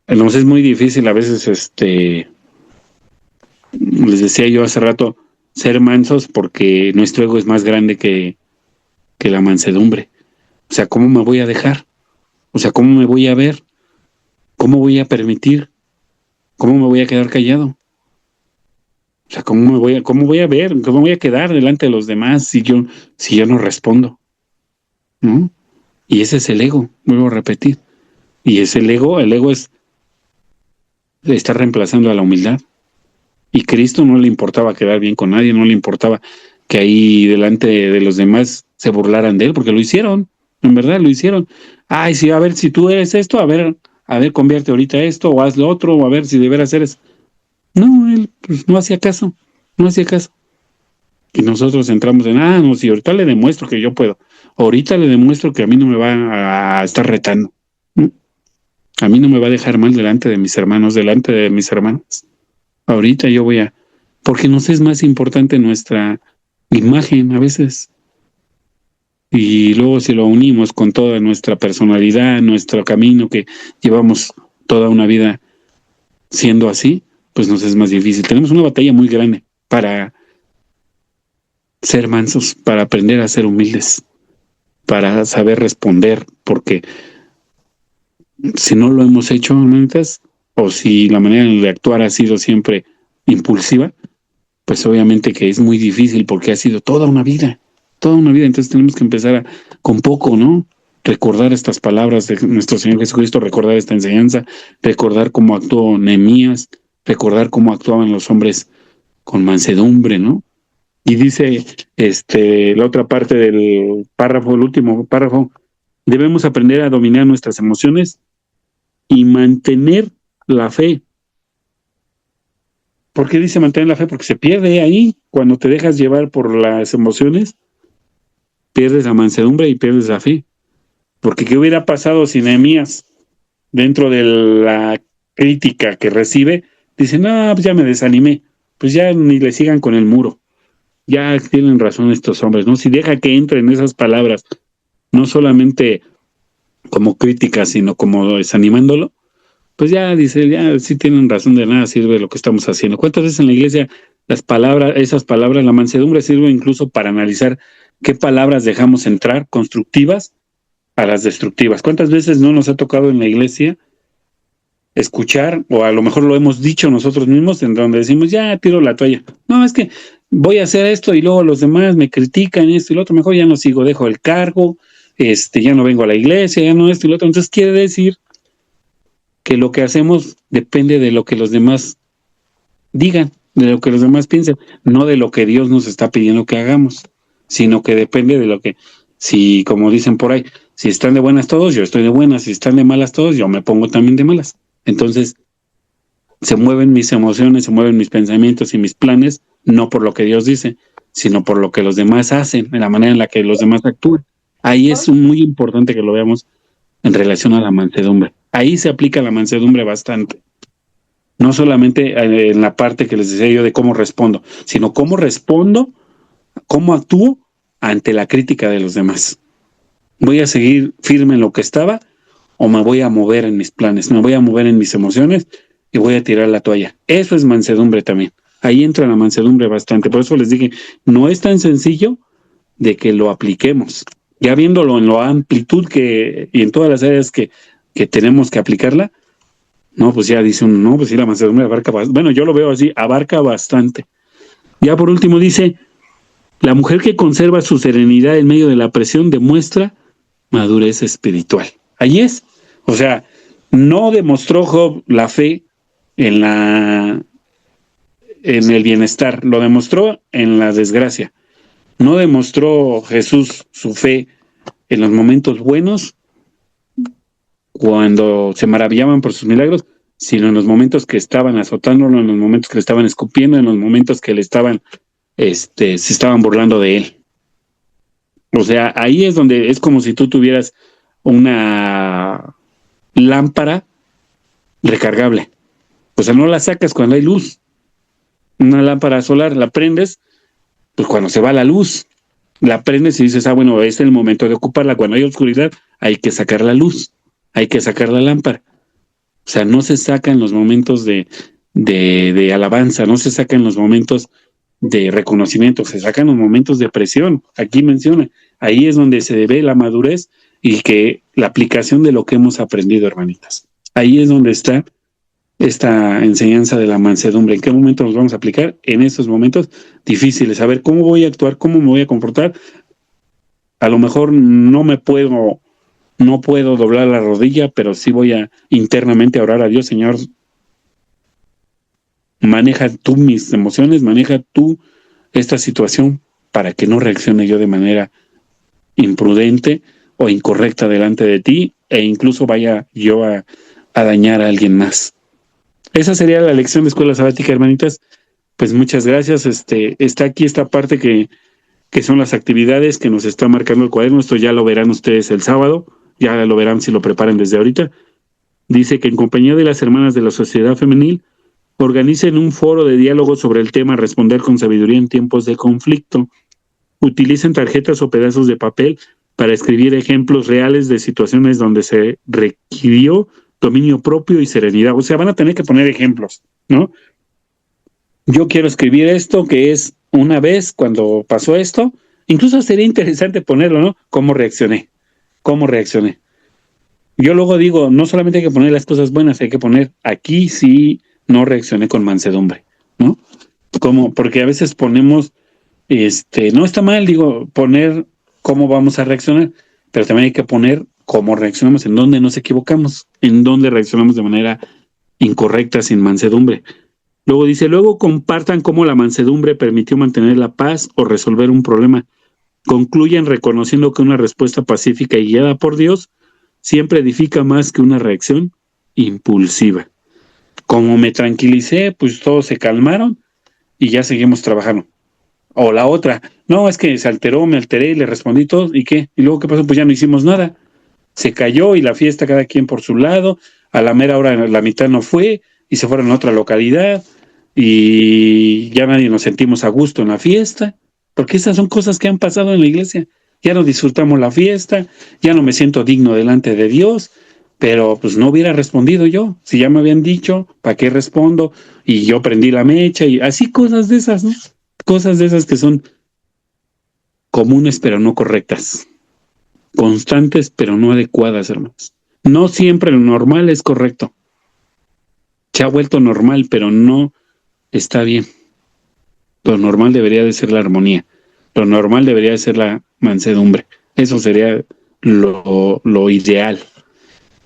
Entonces es muy difícil a veces, les decía yo hace rato, ser mansos, porque nuestro ego es más grande que la mansedumbre. O sea, ¿cómo me voy a dejar? O sea, ¿cómo me voy a ver? ¿Cómo voy a permitir? ¿Cómo me voy a quedar callado? O sea, ¿cómo voy a ver? ¿Cómo voy a quedar delante de los demás si yo no respondo? ¿No? Y ese es el ego, vuelvo a repetir. Y es el ego está reemplazando a la humildad. Y Cristo no le importaba quedar bien con nadie, no le importaba que ahí delante de los demás se burlaran de él, porque lo hicieron, en verdad lo hicieron. Ay, sí, a ver, si tú eres esto, a ver, convierte ahorita esto, o haz lo otro, o a ver si de veras eres. No, él pues no hacía caso. Y nosotros entramos en, no, si ahorita le demuestro que yo puedo, ahorita le demuestro que a mí no me va a estar retando, ¿no? A mí no me va a dejar mal delante de mis hermanos, delante de mis hermanas. Ahorita yo porque nos es más importante nuestra imagen a veces. Y luego si lo unimos con toda nuestra personalidad, nuestro camino que llevamos toda una vida siendo así, pues nos es más difícil. Tenemos una batalla muy grande para ser mansos, para aprender a ser humildes, para saber responder, porque si no lo hemos hecho, hermanitas, o si la manera de actuar ha sido siempre impulsiva, pues obviamente que es muy difícil, porque ha sido toda una vida. Entonces tenemos que empezar con poco, ¿no? Recordar estas palabras de nuestro Señor Jesucristo, recordar esta enseñanza, recordar cómo actuó Nehemías, recordar cómo actuaban los hombres con mansedumbre, ¿no? Y dice la otra parte del párrafo, el último párrafo: debemos aprender a dominar nuestras emociones y mantener la fe. ¿Por qué dice mantener la fe? Porque se pierde ahí. Cuando te dejas llevar por las emociones, pierdes la mansedumbre y pierdes la fe. Porque ¿qué hubiera pasado si Nehemías, dentro de la crítica que recibe, dice, no, pues ya me desanimé, pues ya ni le sigan con el muro? Ya tienen razón estos hombres, ¿no? Si deja que entren esas palabras, no solamente como crítica, sino como desanimándolo, pues ya dice, ya sí tienen razón, de nada sirve lo que estamos haciendo. ¿Cuántas veces en la iglesia esas palabras, la mansedumbre sirve incluso para analizar qué palabras dejamos entrar, constructivas, a las destructivas? ¿Cuántas veces no nos ha tocado en la iglesia escuchar, o a lo mejor lo hemos dicho nosotros mismos, en donde decimos, ya tiro la toalla? No, es que voy a hacer esto y luego los demás me critican esto y lo otro, mejor ya no sigo, dejo el cargo, ya no vengo a la iglesia, ya no esto y lo otro. Entonces quiere decir que lo que hacemos depende de lo que los demás digan, de lo que los demás piensen, no de lo que Dios nos está pidiendo que hagamos, sino que depende de lo que, si, como dicen por ahí, si están de buenas todos, yo estoy de buenas, si están de malas todos, yo me pongo también de malas. Entonces, se mueven mis emociones, se mueven mis pensamientos y mis planes, no por lo que Dios dice, sino por lo que los demás hacen, en la manera en la que los demás actúan. Ahí es muy importante que lo veamos en relación a la mansedumbre. Ahí se aplica la mansedumbre bastante. No solamente en la parte que les decía yo de cómo respondo, sino cómo respondo, cómo actúo ante la crítica de los demás. ¿Voy a seguir firme en lo que estaba o me voy a mover en mis planes? Me voy a mover en mis emociones y voy a tirar la toalla. Eso es mansedumbre también. Ahí entra la mansedumbre bastante. Por eso les dije, no es tan sencillo de que lo apliquemos. Ya viéndolo en la amplitud y en todas las áreas que tenemos que aplicarla, no, pues ya dice uno, no, pues sí, la mansedumbre abarca bastante. Bueno, yo lo veo así, abarca bastante. Ya por último dice, la mujer que conserva su serenidad en medio de la presión demuestra madurez espiritual. Ahí es. O sea, no demostró Job la fe en el bienestar, lo demostró en la desgracia. No demostró Jesús su fe en los momentos buenos, cuando se maravillaban por sus milagros, sino en los momentos que estaban azotándolo, en los momentos que le estaban escupiendo, en los momentos que le estaban, se estaban burlando de él. O sea, ahí es donde es como si tú tuvieras una lámpara recargable. O sea, no la sacas cuando hay luz. Una lámpara solar la prendes, pues cuando se va la luz, la prendes y dices, bueno, este es el momento de ocuparla. Cuando hay oscuridad, hay que sacar la luz, hay que sacar la lámpara. O sea, no se saca en los momentos de alabanza, no se saca en los momentos de reconocimiento, se saca en los momentos de presión. Aquí menciona, ahí es donde se ve la madurez y que la aplicación de lo que hemos aprendido, hermanitas. Ahí es donde está esta enseñanza de la mansedumbre. ¿En qué momento nos vamos a aplicar? En estos momentos difíciles. A ver, ¿cómo voy a actuar? ¿Cómo me voy a comportar? A lo mejor no puedo doblar la rodilla, pero sí voy a internamente a orar a Dios. Señor, maneja tú mis emociones, maneja tú esta situación para que no reaccione yo de manera imprudente o incorrecta delante de ti, e incluso vaya yo a dañar a alguien más. Esa sería la lección de escuela sabática, hermanitas. Pues muchas gracias. Está aquí esta parte que son las actividades que nos está marcando el cuaderno. Esto ya lo verán ustedes el sábado, ya lo verán si lo preparan desde ahorita. Dice que en compañía de las hermanas de la Sociedad Femenil organicen un foro de diálogo sobre el tema responder con sabiduría en tiempos de conflicto. Utilicen tarjetas o pedazos de papel para escribir ejemplos reales de situaciones donde se requirió dominio propio y serenidad. O sea, van a tener que poner ejemplos, ¿no? Yo quiero escribir esto, que es una vez cuando pasó esto. Incluso sería interesante ponerlo, ¿no? ¿Cómo reaccioné? Yo luego digo, no solamente hay que poner las cosas buenas, hay que poner aquí sí no reaccioné con mansedumbre, ¿no? Porque a veces ponemos, no está mal, poner cómo vamos a reaccionar, pero también hay que poner cómo reaccionamos, en dónde nos equivocamos, en dónde reaccionamos de manera incorrecta, sin mansedumbre. Luego dice, luego compartan cómo la mansedumbre permitió mantener la paz o resolver un problema. Concluyan reconociendo que una respuesta pacífica y guiada por Dios siempre edifica más que una reacción impulsiva. Como me tranquilicé, pues todos se calmaron y ya seguimos trabajando. O la otra, no, es que se alteró, me alteré y le respondí todo, ¿y qué? Y luego, ¿qué pasó? Pues ya no hicimos nada. Se cayó y la fiesta cada quien por su lado, a la mera hora la mitad no fue y se fueron a otra localidad y ya nadie nos sentimos a gusto en la fiesta, porque esas son cosas que han pasado en la iglesia. Ya no disfrutamos la fiesta, ya no me siento digno delante de Dios, pero pues no hubiera respondido yo. Si ya me habían dicho, ¿para qué respondo? Y yo prendí la mecha y así cosas de esas, ¿no? Cosas de esas que son comunes pero no correctas, constantes pero no adecuadas, hermanos. No siempre lo normal es correcto. Se ha vuelto normal, pero no está bien. Lo normal debería de ser la armonía. Lo normal debería de ser la mansedumbre. Eso sería lo ideal.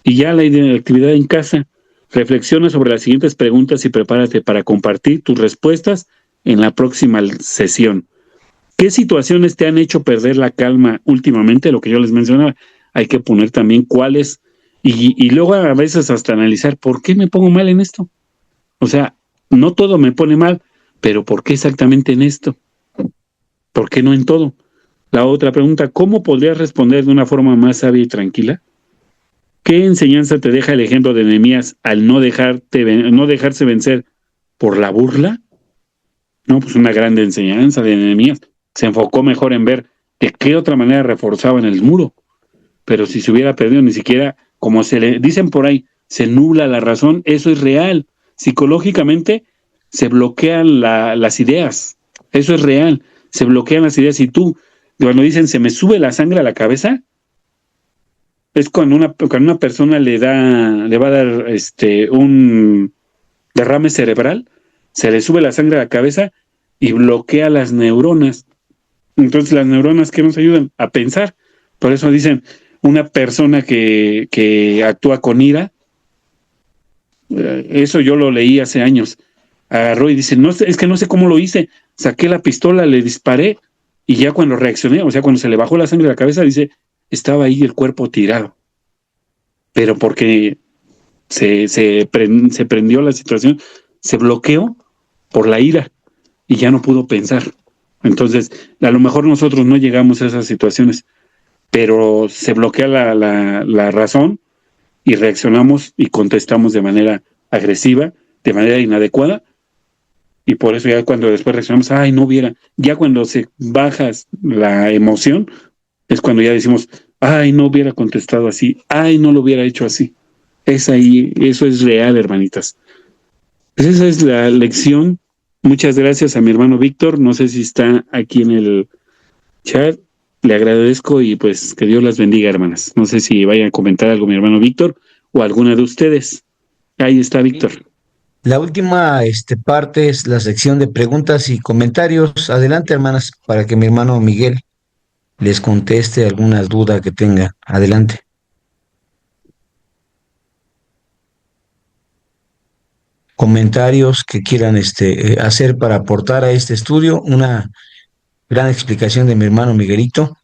Y ya la actividad en casa. Reflexiona sobre las siguientes preguntas y prepárate para compartir tus respuestas en la próxima sesión. ¿Qué situaciones te han hecho perder la calma últimamente? Lo que yo les mencionaba, hay que poner también cuáles y luego a veces hasta analizar por qué me pongo mal en esto. O sea, no todo me pone mal, pero ¿por qué exactamente en esto? ¿Por qué no en todo? La otra pregunta, ¿cómo podrías responder de una forma más sabia y tranquila? ¿Qué enseñanza te deja el ejemplo de Nehemías al no dejarse vencer por la burla? No, pues una gran enseñanza de Nehemías. Se enfocó mejor en ver de qué otra manera reforzaban el muro. Pero si se hubiera perdido, ni siquiera, como se le dicen por ahí, se nubla la razón, eso es real. Psicológicamente se bloquean las ideas. Eso es real. Se bloquean las ideas. Y tú, cuando dicen se me sube la sangre a la cabeza, es cuando una persona le va a dar un derrame cerebral, se le sube la sangre a la cabeza y bloquea las neuronas. Entonces las neuronas que nos ayudan a pensar. Por eso dicen, una persona que actúa con ira, eso yo lo leí hace años, agarró y dice, no, es que no sé cómo lo hice, saqué la pistola, le disparé y ya cuando reaccioné, o sea, cuando se le bajó la sangre a la cabeza, dice, estaba ahí el cuerpo tirado. Pero porque se prendió la situación, se bloqueó por la ira y ya no pudo pensar. Entonces, a lo mejor nosotros no llegamos a esas situaciones, pero se bloquea la razón y reaccionamos y contestamos de manera agresiva, de manera inadecuada, y por eso ya cuando después reaccionamos, ay, no hubiera, ya cuando se baja la emoción, es cuando ya decimos, ay, no hubiera contestado así, ay, no lo hubiera hecho así. Eso es real, hermanitas. Pues esa es la lección. Muchas gracias a mi hermano Víctor, no sé si está aquí en el chat, le agradezco y pues que Dios las bendiga, hermanas. No sé si vayan a comentar algo mi hermano Víctor o alguna de ustedes. Ahí está Víctor.
La última parte es la sección de preguntas y comentarios. Adelante, hermanas, para que mi hermano Miguel les conteste alguna duda que tenga. Adelante. Comentarios que quieran hacer para aportar a este estudio. Una gran explicación de mi hermano Miguelito,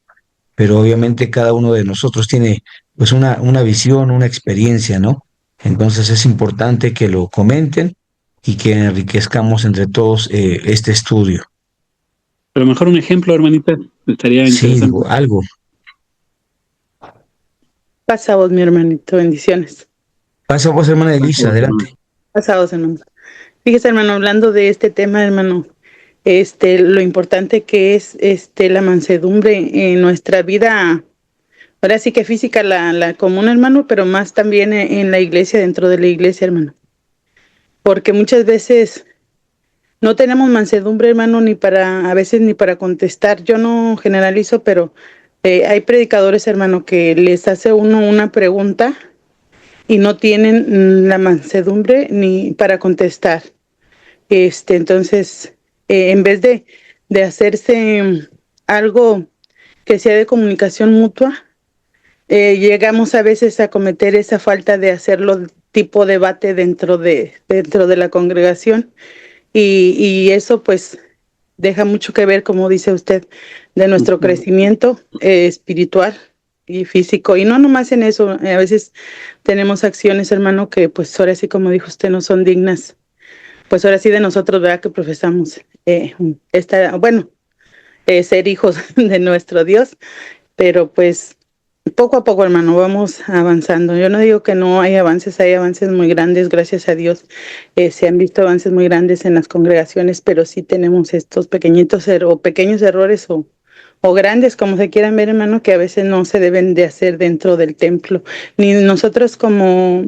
pero obviamente cada uno de nosotros tiene pues una visión, una experiencia, ¿no? Entonces es importante que lo comenten y que enriquezcamos entre todos este estudio.
A lo mejor un ejemplo, hermanita, estaría
Sí,
interesante.
digo, algo.
Pasa vos, mi hermanito, bendiciones.
Pasa vos, hermana Elisa, adelante.
Pasa vos, hermano. Fíjese, hermano, hablando de este tema, hermano, lo importante que es la mansedumbre en nuestra vida, ahora sí que física, la común, hermano, pero más también en la iglesia, dentro de la iglesia, hermano. Porque muchas veces no tenemos mansedumbre, hermano, a veces ni para contestar. Yo no generalizo, pero hay predicadores, hermano, que les hace uno una pregunta y no tienen la mansedumbre ni para contestar. Entonces, en vez de hacerse algo que sea de comunicación mutua, llegamos a veces a cometer esa falta de hacerlo tipo debate dentro de la congregación y eso pues deja mucho que ver, como dice usted, de nuestro crecimiento espiritual y físico. Y no nomás en eso, a veces tenemos acciones, hermano, que pues ahora sí, como dijo usted, no son dignas. Pues ahora sí de nosotros, ¿verdad? Que profesamos ser hijos de nuestro Dios, pero pues poco a poco, hermano, vamos avanzando. Yo no digo que no hay avances muy grandes, gracias a Dios. Se han visto avances muy grandes en las congregaciones, pero sí tenemos estos pequeños errores o grandes, como se quieran ver, hermano, que a veces no se deben de hacer dentro del templo, ni nosotros como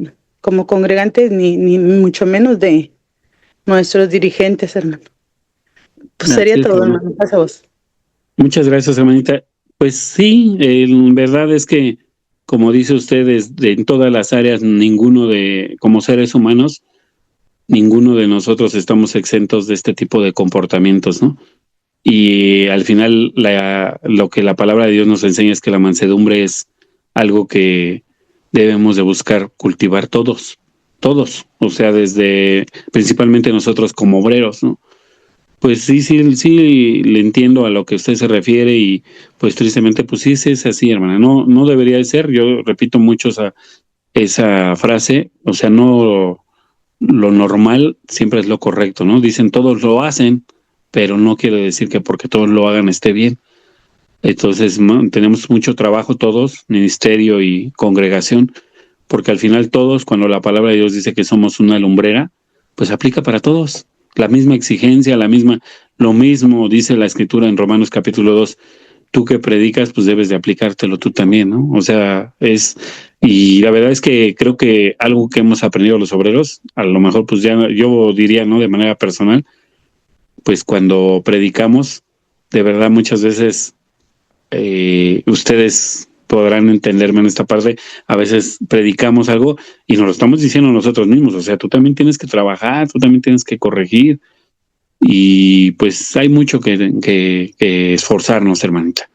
congregantes, ni mucho menos de nuestros dirigentes, hermano. Pues sería
Así es,
todo,
hermano.
hermano. Pasa vos.
Muchas gracias, hermanita. Pues sí, en verdad es que, como dice usted, en todas las áreas, como seres humanos, ninguno de nosotros estamos exentos de este tipo de comportamientos, ¿no? Y al final lo que la palabra de Dios nos enseña es que la mansedumbre es algo que debemos de buscar cultivar todos, o sea, principalmente nosotros como obreros, ¿no? Pues sí, le entiendo a lo que usted se refiere y pues tristemente pues sí es así, hermana, no debería de ser, yo repito mucho esa frase, o sea, no, lo normal siempre es lo correcto, ¿no? Dicen todos lo hacen, pero no quiere decir que porque todos lo hagan esté bien. Entonces tenemos mucho trabajo todos, ministerio y congregación, porque al final todos, cuando la palabra de Dios dice que somos una lumbrera, pues aplica para todos. La misma exigencia, lo mismo dice la escritura en Romanos capítulo 2, tú que predicas, pues debes de aplicártelo tú también, ¿no? O sea, y la verdad es que creo que algo que hemos aprendido los obreros, a lo mejor pues ya yo diría, ¿no? De manera personal, pues cuando predicamos, de verdad muchas veces ustedes podrán entenderme en esta parte, a veces predicamos algo y nos lo estamos diciendo nosotros mismos, o sea, tú también tienes que trabajar, tú también tienes que corregir y pues hay mucho que esforzarnos, hermanita,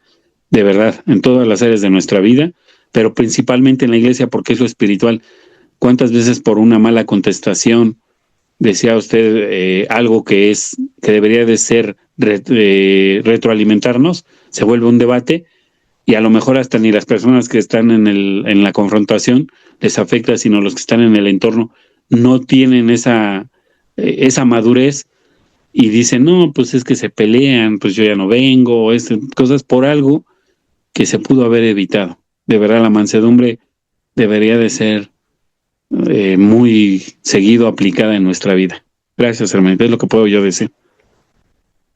de verdad, en todas las áreas de nuestra vida, pero principalmente en la iglesia porque es lo espiritual. ¿Cuántas veces por una mala contestación decía usted algo que debería de ser retroalimentarnos, se vuelve un debate y a lo mejor hasta ni las personas que están en la confrontación les afecta, sino los que están en el entorno no tienen esa madurez y dicen, no, pues es que se pelean, pues yo ya no vengo, cosas por algo que se pudo haber evitado. De verdad, la mansedumbre debería de ser muy seguido aplicada en nuestra vida. Gracias, hermanita, es lo que puedo yo decir.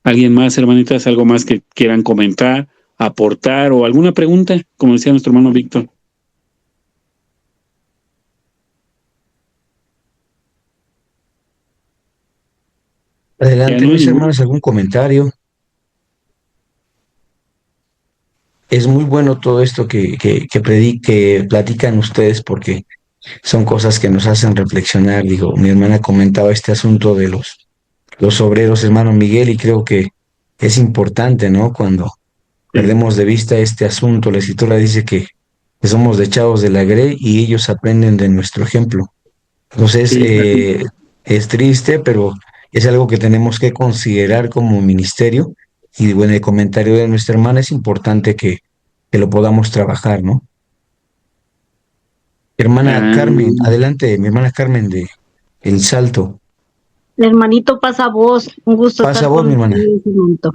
¿Alguien más, hermanitas, algo más que quieran comentar, aportar o alguna pregunta, como decía nuestro hermano Víctor?
Adelante, mis hermanos, algún comentario. Es muy bueno todo esto que platican ustedes porque son cosas que nos hacen reflexionar. Digo, mi hermana comentaba este asunto de los obreros, hermano Miguel, y creo que es importante, ¿no? Cuando perdemos de vista este asunto, la escritura dice que somos dechados de la grey y ellos aprenden de nuestro ejemplo. Entonces,
Sí,
es triste, pero es algo que tenemos que considerar como ministerio. Y bueno, el comentario de nuestra hermana es importante que lo podamos trabajar, ¿no? Hermana Carmen, adelante, mi hermana Carmen de El Salto.
Hermanito, pasa vos, un gusto
Pasa
estar
vos,
con
mi hermana.
ustedes un momento.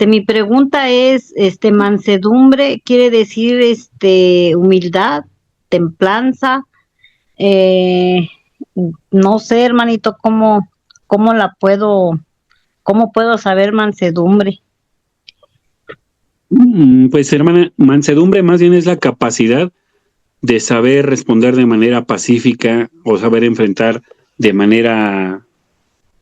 Mi pregunta es, mansedumbre quiere decir, humildad, templanza, eh, no sé, hermanito, cómo cómo puedo saber mansedumbre.
Pues hermana, mansedumbre más bien es la capacidad de saber responder de manera pacífica o saber enfrentar de manera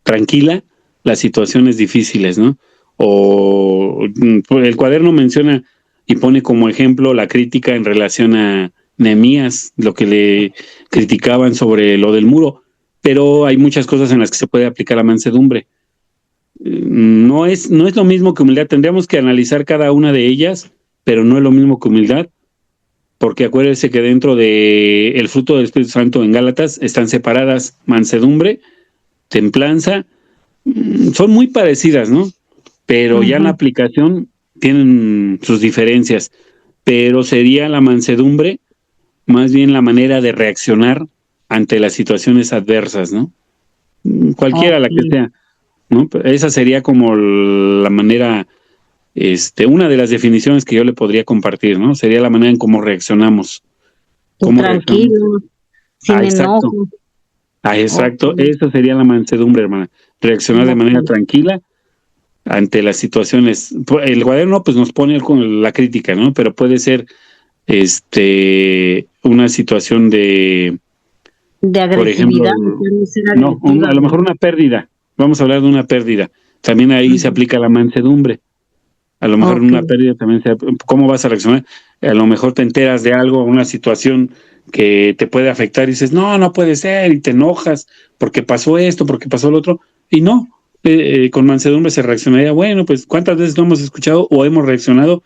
tranquila las situaciones difíciles, ¿no? O el cuaderno menciona y pone como ejemplo la crítica en relación a Nehemías, lo que le criticaban sobre lo del muro, pero hay muchas cosas en las que se puede aplicar la mansedumbre. No es lo mismo que humildad, tendríamos que analizar cada una de ellas, pero no es lo mismo que humildad, porque acuérdense que dentro de el fruto del Espíritu Santo en Gálatas están separadas mansedumbre, templanza, son muy parecidas, ¿no? Pero ya en la aplicación tienen sus diferencias, pero sería la mansedumbre más bien la manera de reaccionar ante las situaciones adversas, ¿no? Cualquiera la que sea, ¿no? Esa sería como la manera una de las definiciones que yo le podría compartir, ¿no? Sería la manera en cómo reaccionamos. ¿Cómo
Tranquilo,
reaccionamos?
sin
Exacto.
enojo.
Exacto.
Ok.
Esa sería la mansedumbre, hermana. Reaccionar de manera
Ok.
tranquila ante las situaciones. El cuaderno, pues, nos pone con la crítica, ¿no? Pero puede ser, una situación de,
De
por ejemplo,
agresividad, puede ser
no,
agresiva,
a lo mejor
¿verdad?
una pérdida. Vamos a hablar de una pérdida. También ahí se
Ujú.
aplica la mansedumbre. A lo mejor en
Ok.
una pérdida también, ¿cómo vas a reaccionar? A lo mejor te enteras de algo, una situación que te puede afectar y dices, no, no puede ser, y te enojas porque pasó esto, porque pasó lo otro, y no, con mansedumbre se reaccionaría, bueno, pues ¿cuántas veces no hemos escuchado o hemos reaccionado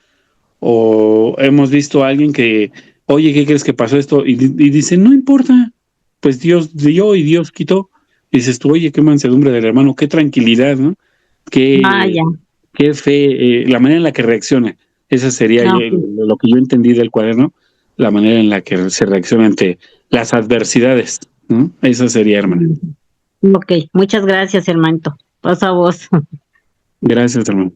o hemos visto a alguien que, oye, ¿qué crees que pasó esto? Y dice, no importa, pues Dios dio y Dios quitó. Y dices tú, oye, qué mansedumbre del hermano, qué tranquilidad, ¿no?
Ah,
Qué,
ya.
qué fe, la manera en la que reacciona. Esa sería
Ah, ok.
lo que yo entendí del cuaderno, la manera en la que se reacciona ante las adversidades, ¿no? Esa sería, hermana.
Ok, muchas gracias, hermanito. Pasa vos.
Gracias, hermano.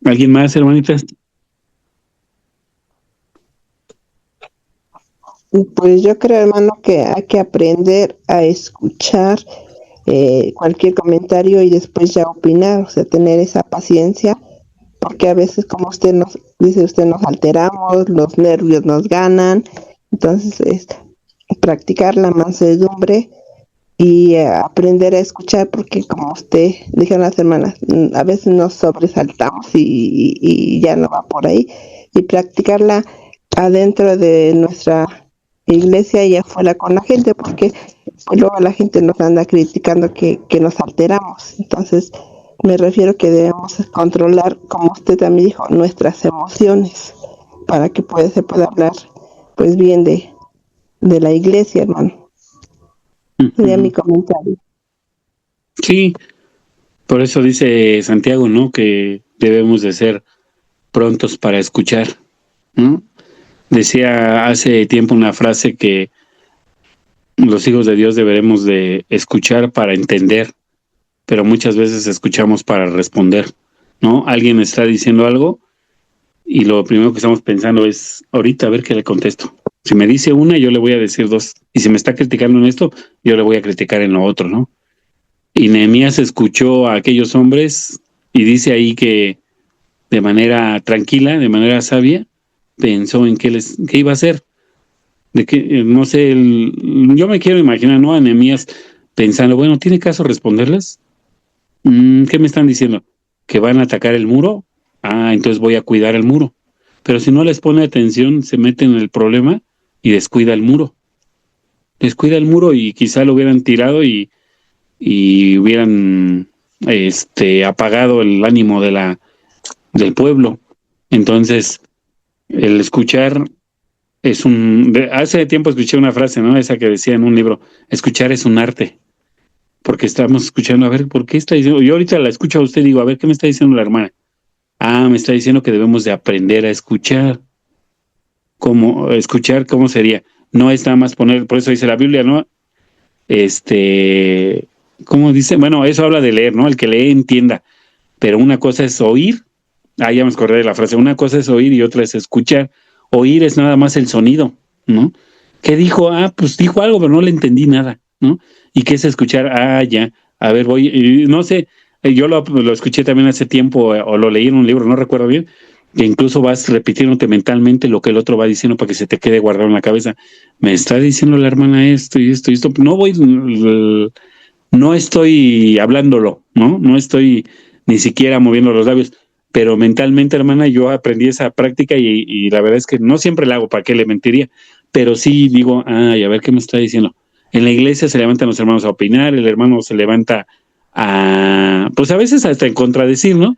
¿Alguien más, hermanitas?
Pues yo creo, hermano, que hay que aprender a escuchar cualquier comentario y después ya opinar, o sea, tener esa paciencia, porque a veces, como usted nos dice, usted nos alteramos, los nervios nos ganan, entonces practicar la mansedumbre y aprender a escuchar, porque como usted dijeron las hermanas, a veces nos sobresaltamos y ya no va por ahí, y practicarla adentro de nuestra iglesia y afuera con la gente, porque pues, luego la gente nos anda criticando que nos alteramos. Entonces, me refiero que debemos controlar, como usted también dijo, nuestras emociones para que se pueda hablar pues bien de la iglesia, hermano. Sería mi comentario.
Sí, por eso dice Santiago, ¿no? Que debemos de ser prontos para escuchar, ¿no? Decía hace tiempo una frase que los hijos de Dios deberemos de escuchar para entender, pero muchas veces escuchamos para responder, ¿no? Alguien está diciendo algo y lo primero que estamos pensando es, ahorita a ver qué le contesto. Si me dice una, yo le voy a decir dos. Y si me está criticando en esto, yo le voy a criticar en lo otro, ¿no? Y Nehemías escuchó a aquellos hombres y dice ahí que de manera tranquila, de manera sabia, pensó en qué iba a hacer. De que, no sé, yo me quiero imaginar, ¿no? A Nehemías pensando, bueno, ¿tiene caso responderles? ¿Qué me están diciendo? ¿Que van a atacar el muro? Ah, entonces voy a cuidar el muro. Pero si no les pone atención, se mete en el problema y descuida el muro. Descuida el muro y quizá lo hubieran tirado y hubieran apagado el ánimo del pueblo. Entonces, el escuchar hace tiempo escuché una frase, ¿no? Esa que decía en un libro, escuchar es un arte. Porque estamos escuchando, a ver, ¿por qué está diciendo? Yo ahorita la escucho a usted y digo, a ver, ¿qué me está diciendo la hermana? Ah, me está diciendo que debemos de aprender a escuchar. ¿Cómo sería? No es nada más poner, por eso dice la Biblia, ¿no? ¿Cómo dice? Bueno, eso habla de leer, ¿no? El que lee entienda. Pero una cosa es oír, ya me acordé de la frase, una cosa es oír y otra es escuchar. Oír es nada más el sonido, ¿no? ¿Qué dijo? Ah, pues dijo algo, pero no le entendí nada, ¿no? ¿Y qué es escuchar? Ah, ya, a ver, no sé, yo lo escuché también hace tiempo, o lo leí en un libro, no recuerdo bien, que incluso vas repitiéndote mentalmente lo que el otro va diciendo para que se te quede guardado en la cabeza. Me está diciendo la hermana esto y esto y esto. No estoy hablándolo, ¿no? No estoy ni siquiera moviendo los labios, pero mentalmente, hermana, yo aprendí esa práctica y la verdad es que no siempre la hago, ¿para qué le mentiría? Pero sí digo, ay, a ver qué me está diciendo. En la iglesia se levantan los hermanos a opinar, el hermano se levanta pues a veces hasta en contradecir, ¿no?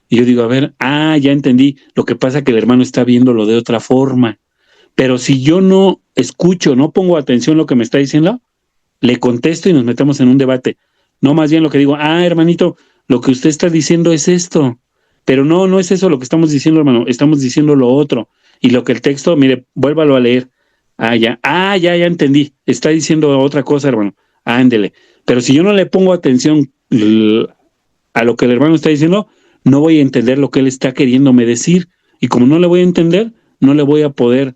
Y yo digo, a ver, ya entendí, lo que pasa es que el hermano está viéndolo de otra forma. Pero si yo no escucho, no pongo atención a lo que me está diciendo, le contesto y nos metemos en un debate. No, más bien lo que digo, hermanito, lo que usted está diciendo es esto. Pero no es eso lo que estamos diciendo, hermano, estamos diciendo lo otro. Y lo que el texto, mire, vuélvalo a leer. Ya entendí. Está diciendo otra cosa, hermano. Ándele. Pero si yo no le pongo atención a lo que el hermano está diciendo, no voy a entender lo que él está queriéndome decir, y como no le voy a entender, no le voy a poder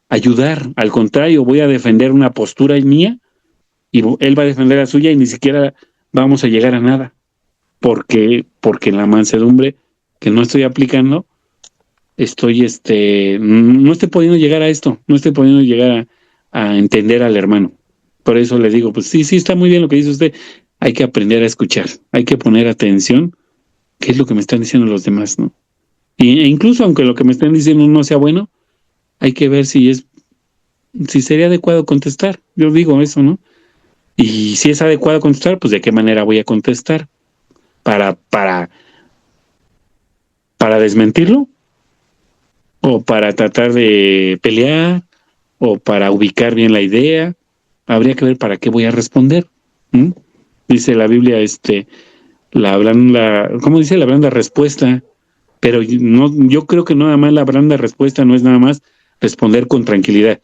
ayudar. Al contrario, voy a defender una postura mía y él va a defender la suya y ni siquiera vamos a llegar a nada. Porque en la mansedumbre que no estoy aplicando, no estoy pudiendo llegar a esto, no estoy pudiendo llegar a entender al hermano. Por eso le digo, pues sí, está muy bien lo que dice usted, hay que aprender a escuchar, hay que poner atención, qué es lo que me están diciendo los demás, ¿no? E incluso aunque lo que me estén diciendo no sea bueno, hay que ver si sería adecuado contestar. Yo digo eso, ¿no? Y si es adecuado contestar, pues de qué manera voy a contestar para desmentirlo, o para tratar de pelear, o para ubicar bien la idea. Habría que ver para qué voy a responder. Dice la Biblia, ¿cómo dice? La blanda respuesta. Pero yo creo que nada más la blanda respuesta no es nada más responder con tranquilidad.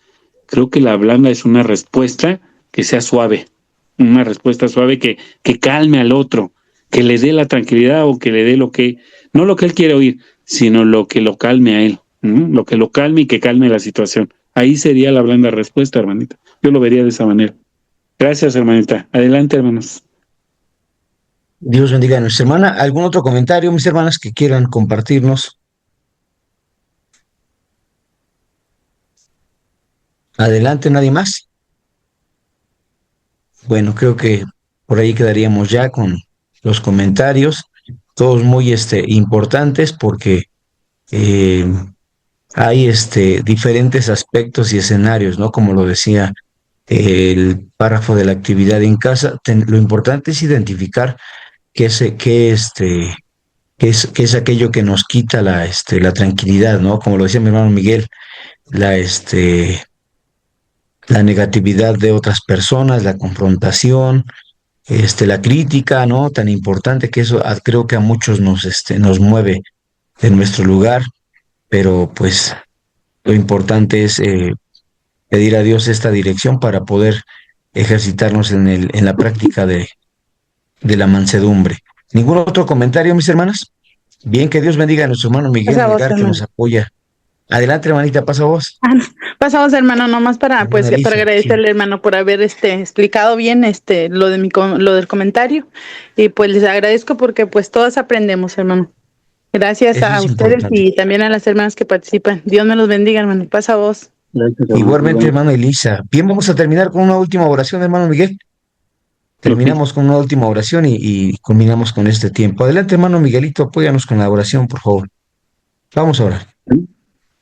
Creo que la blanda es una respuesta que sea suave, una respuesta suave que calme al otro, que le dé la tranquilidad o que le dé no lo que él quiere oír, sino lo que lo calme a él, lo que lo calme y que calme la situación. Ahí sería la blanda respuesta, hermanita. Yo lo vería de esa manera. Gracias, hermanita. Adelante, hermanos.
Dios bendiga a nuestra hermana. ¿Algún otro comentario, mis hermanas, que quieran compartirnos? Adelante, ¿nadie más? Bueno, creo que por ahí quedaríamos ya con los comentarios, todos muy importantes porque hay diferentes aspectos y escenarios, ¿no? Como lo decía el párrafo de la actividad en casa, lo importante es identificar qué es aquello que nos quita la tranquilidad, ¿no? Como lo decía mi hermano Miguel, la, la negatividad de otras personas, la confrontación, la crítica, ¿no? Tan importante que eso creo que a muchos nos mueve de nuestro lugar, pero pues lo importante es pedir a Dios esta dirección para poder ejercitarnos en la práctica de la mansedumbre. ¿Ningún otro comentario, mis hermanas? Bien, que Dios bendiga a nuestro hermano Miguel
Pasa vos,
Melgar, que nos
hermano.
apoya. Adelante, hermanita, pasa vos.
No. Pasamos, hermano, nomás para
Hermana
para
Alicia,
agradecerle,
sí.
hermano, por haber explicado bien lo lo del comentario, y pues les agradezco porque pues todas aprendemos, hermano. Gracias
Eso
a
es
ustedes
importante.
y también a las hermanas que participan. Dios me los bendiga, hermano. Pasa vos.
Gracias, hermano.
Igualmente, hermano Elisa. Bien, vamos a terminar con una última oración, hermano Miguel. Terminamos con una última oración y culminamos con este tiempo. Adelante, hermano Miguelito, apóyanos con la oración, por favor. Vamos a orar.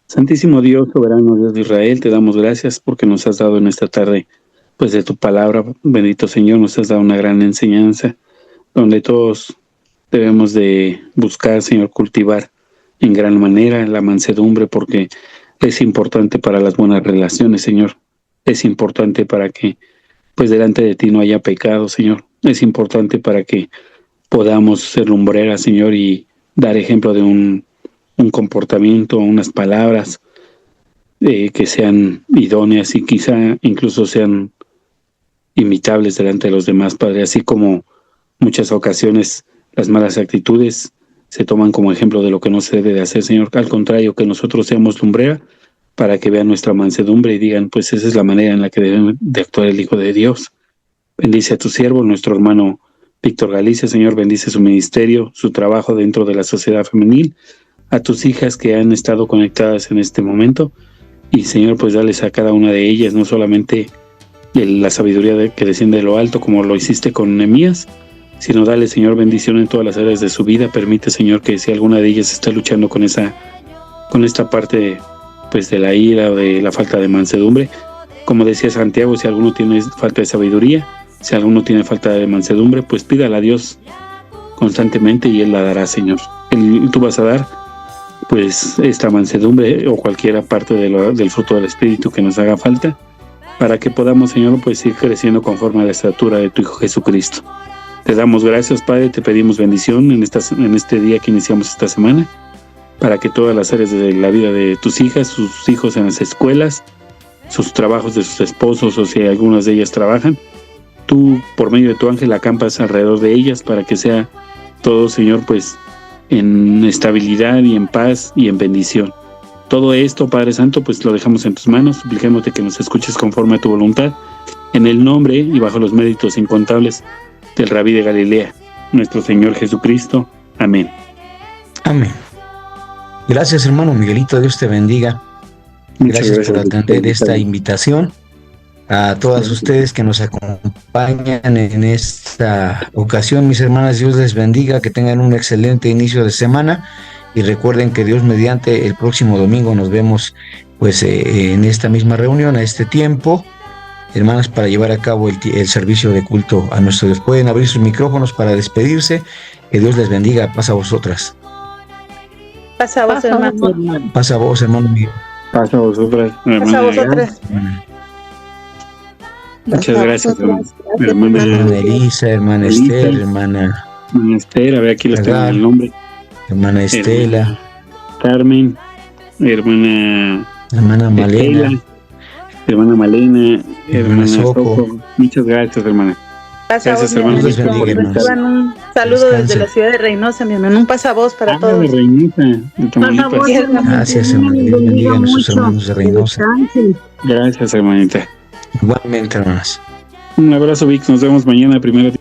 Santísimo Dios, soberano Dios de Israel, te damos gracias porque nos has dado en esta tarde, pues de tu palabra, bendito Señor, nos has dado una gran enseñanza, donde todos debemos de buscar, Señor, cultivar en gran manera la mansedumbre, porque es importante para las buenas relaciones, Señor. Es importante para que, pues delante de ti no haya pecado, Señor. Es importante para que podamos ser lumbreras, Señor, y dar ejemplo de un comportamiento, unas palabras que sean idóneas y quizá incluso sean imitables delante de los demás, Padre, así como muchas ocasiones las malas actitudes se toman como ejemplo de lo que no se debe de hacer, Señor. Al contrario, que nosotros seamos lumbrera para que vean nuestra mansedumbre y digan, pues esa es la manera en la que debe de actuar el Hijo de Dios. Bendice a tu siervo, nuestro hermano Víctor Galicia, Señor, bendice su ministerio, su trabajo dentro de la sociedad femenil, a tus hijas que han estado conectadas en este momento, y Señor, pues dales a cada una de ellas, no solamente la sabiduría que desciende de lo alto, como lo hiciste con Nehemías, sino dale, Señor, bendición en todas las áreas de su vida. Permite, Señor, que si alguna de ellas está luchando con esta parte, pues de la ira o de la falta de mansedumbre, como decía Santiago, si alguno tiene falta de sabiduría, si alguno tiene falta de mansedumbre, pues pídala a Dios constantemente y Él la dará, Señor. Tú vas a dar, pues, esta mansedumbre o cualquier parte del fruto del Espíritu que nos haga falta, para que podamos, Señor, pues ir creciendo conforme a la estatura de tu Hijo Jesucristo. Te damos gracias, Padre, te pedimos bendición en este día que iniciamos esta semana, para que todas las áreas de la vida de tus hijas, sus hijos en las escuelas, sus trabajos de sus esposos, o si algunas de ellas trabajan, tú por medio de tu ángel acampas alrededor de ellas para que sea todo, Señor, pues en estabilidad y en paz y en bendición. Todo esto, Padre Santo, pues lo dejamos en tus manos, suplicándote que nos escuches conforme a tu voluntad, en el nombre y bajo los méritos incontables del Rabí de Galilea, nuestro Señor Jesucristo. Amén.
Amén. Gracias, hermano Miguelito, Dios te bendiga. Gracias por atender esta invitación. A todas ustedes que nos acompañan en esta ocasión, mis hermanas, Dios les bendiga, que tengan un excelente inicio de semana y recuerden que Dios mediante el próximo domingo nos vemos pues en esta misma reunión, a este tiempo, hermanas, para llevar a cabo el servicio de culto a nuestro Dios. Pueden abrir sus micrófonos para despedirse. Que Dios les bendiga. Pasa a vosotras.
Pasa a vos, hermano.
Pasa a vos, hermano Miguel.
Pasa a vosotras, hermana.
Pasa a vosotras.
Muchas gracias, hermana
Elisa, hermana Esther, hermana
Esther, a ver, aquí les tengo el nombre.
Hermana Estela,
Carmen, hermana
Malena,
hermana Malena,
hermana Soco.
Muchas gracias, hermana.
Gracias,
hermanos.
Les bendiga, hermanos.
Un saludo desde la ciudad de Reynosa, mi hermano. Un pasavoz para todos.
De Reynosa, de Tamaulipas.
Gracias, hermano. Dios bendiga a nuestros hermanos de Reynosa.
Gracias, hermanita.
Igualmente, hermanas.
Un abrazo, Vic. Nos vemos mañana, primero.